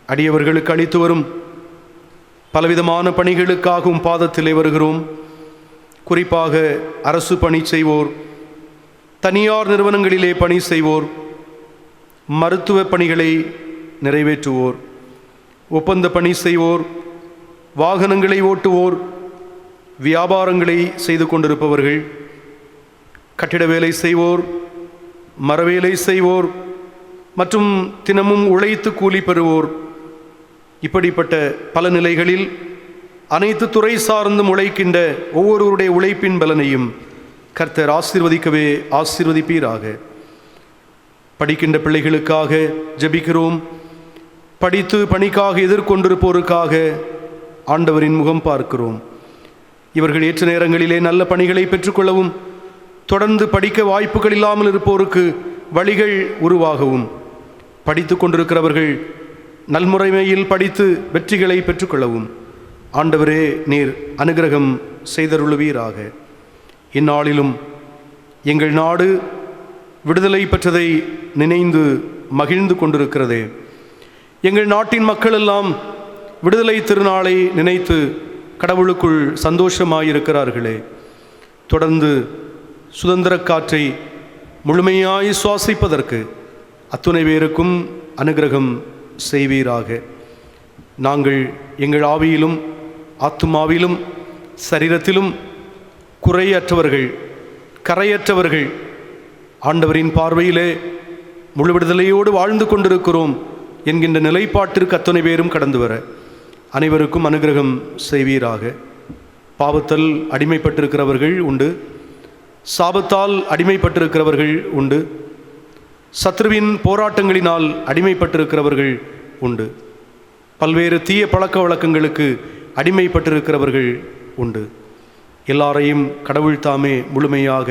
அடியவர்களுக்கு அளித்து வரும் பலவிதமான பணிகளுக்காகவும் பாதத்திலே வருகிறோம். குறிப்பாக அரசு பணி செய்வோர், தனியார் நிறுவனங்களிலே பணி செய்வோர், மருத்துவ பணிகளை நிறைவேற்றுவோர், ஒப்பந்த பணி செய்வோர், வாகனங்களை ஓட்டுவோர், வியாபாரங்களை செய்து கொண்டிருப்பவர்கள், கட்டிட வேலை செய்வோர், மரவேலை செய்வோர் மற்றும் தினமும் உழைத்து கூலி பெறுவோர், இப்படிப்பட்ட பல நிலைகளில் அனைத்து துறை சார்ந்தும் உழைக்கின்ற ஒவ்வொருவருடைய உழைப்பின் பலனையும் கர்த்தர் ஆசீர்வதிக்கவே ஆசீர்வதிப்பீராக. படிக்கின்ற பிள்ளைகளுக்காக ஜெபிக்கிறோம். படித்து பணிக்காக எதிர்கொண்டிருப்போருக்காக ஆண்டவரின் முகம் பார்க்கிறோம். இவர்கள் ஏற்ற நேரங்களிலே நல்ல பணிகளை பெற்றுக்கொள்ளவும், தொடர்ந்து படிக்க வாய்ப்புகள் இல்லாமல் இருப்போருக்கு வழிகள் உருவாகவும், படித்து கொண்டிருக்கிறவர்கள் நல்முறைமையில் படித்து வெற்றிகளை பெற்றுக்கொள்ளவும் ஆண்டவரே நீர் அனுகிரகம் செய்தருளுவீராக. இந்நாளிலும் எங்கள் நாடு விடுதலை பெற்றதை நினைந்து மகிழ்ந்து கொண்டிருக்கிறதே. எங்கள் நாட்டின் மக்கள் எல்லாம் விடுதலை திருநாளை நினைத்து கடவுளுக்குள் சந்தோஷமாயிருக்கிறார்களே. தொடர்ந்து சுதந்திர காற்றை முழுமையாய் சுவாசிப்பதற்கு அத்துணை பேருக்கும் அனுகிரகம் செய்வீராக. நாங்கள் எங்கள் ஆவியிலும் ஆத்துமாவிலும் சரீரத்திலும் குறையற்றவர்கள், கரையற்றவர்கள், ஆண்டவரின் பார்வையிலே முழு விடுதலையோடு வாழ்ந்து கொண்டிருக்கிறோம் என்கின்ற நிலைப்பாட்டிற்கு அத்தனை பேரும் கடந்து வர அனைவருக்கும் அனுகிரகம் செய்வீராக. பாவத்தால் அடிமைப்பட்டிருக்கிறவர்கள் உண்டு, சாபத்தால் அடிமைப்பட்டிருக்கிறவர்கள் உண்டு, சத்ருவின் போராட்டங்களினால் அடிமைப்பட்டிருக்கிறவர்கள் உண்டு, பல்வேறு தீய பழக்க வழக்கங்களுக்கு அடிமைப்பட்டிருக்கிறவர்கள் உண்டு. எல்லாரையும் கடவுள் தாமே முழுமையாக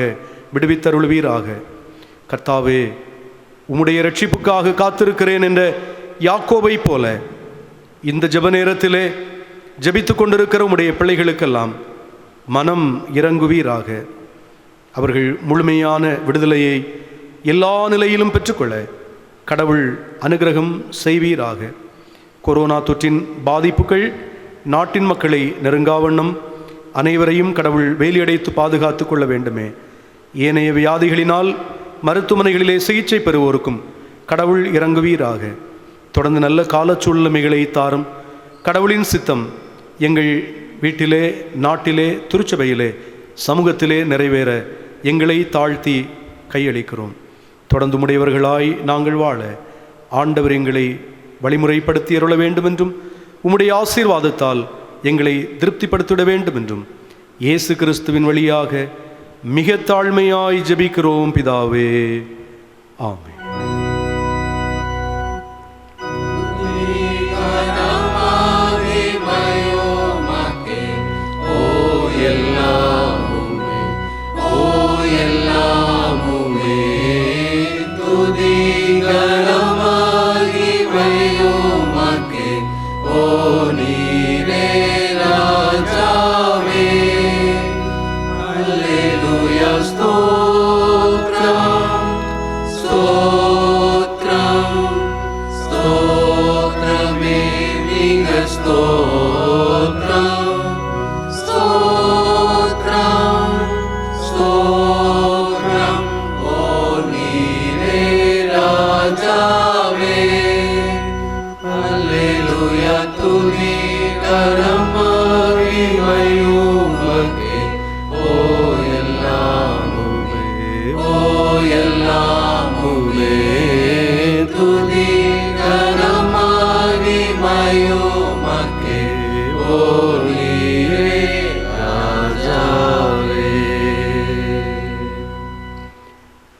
விடுவித்தருள்வீராக. கர்த்தாவே, உம்முடைய இரட்சிப்புக்காக காத்திருக்கிறேன் என்ற யாக்கோபை போல இந்த ஜெப நேரத்திலே ஜெபித்து கொண்டிருக்கிற உம்முடைய பிள்ளைகளுக்கெல்லாம் மனம் இறங்குவீராக. அவர்கள் முழுமையான விடுதலையை எல்லா நிலையிலும் பெற்றுக்கொள்ள கடவுள் அனுகிரகம் செய்வீராக. கொரோனா தொற்றின் பாதிப்புகள் நாட்டின் மக்களை நெருங்காவண்ணம் அனைவரையும் கடவுள் வேலியடைத்து பாதுகாத்து கொள்ள வேண்டுமே. ஏனைய வியாதிகளினால் மருத்துவமனைகளிலே சிகிச்சை பெறுவோருக்கும் கடவுள் இறங்குவீராக. தொடர்ந்து நல்ல காலச்சூழ்நிலைகளை தாரும். கடவுளின் சித்தம் எங்கள் வீட்டிலே, நாட்டிலே, திருச்சபையிலே, சமூகத்திலே நிறைவேற எங்களை தாழ்த்தி கையளிக்கிறோம். தொடர்ந்து உடையவர்களாய் நாங்கள் வாழ ஆண்டவர் எங்களை வழிமுறைப்படுத்தி அருள வேண்டுமென்றும் உம்முடைய ஆசீர்வாதத்தால் எங்களை திருப்திப்படுத்திட வேண்டுமென்றும் இயேசு கிறிஸ்துவின் வழியாக மிக தாழ்மையாய் ஜெபிக்கிறோம் பிதாவே. ஆமென்.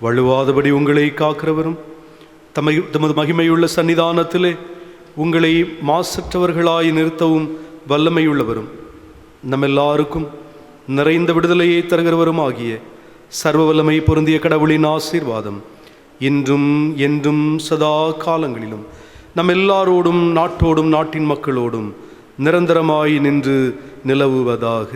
வழுவாதபடி உங்களை காக்கிறவரும் தமது மகிமையுள்ள சன்னிதானத்திலே உங்களை மாசற்றவர்களாய் நிறுத்தவும் வல்லமையுள்ளவரும் நம்மெல்லாருக்கும் நிறைந்த விடுதலையை தருகிறவரும் ஆகிய சர்வ வல்லமை பொருந்திய கடவுளின் ஆசீர்வாதம் இன்றும் என்றும் சதா காலங்களிலும் நம் எல்லாரோடும், நாட்டோடும், நாட்டின் மக்களோடும் நிரந்தரமாய் நின்று நிலவுவதாக.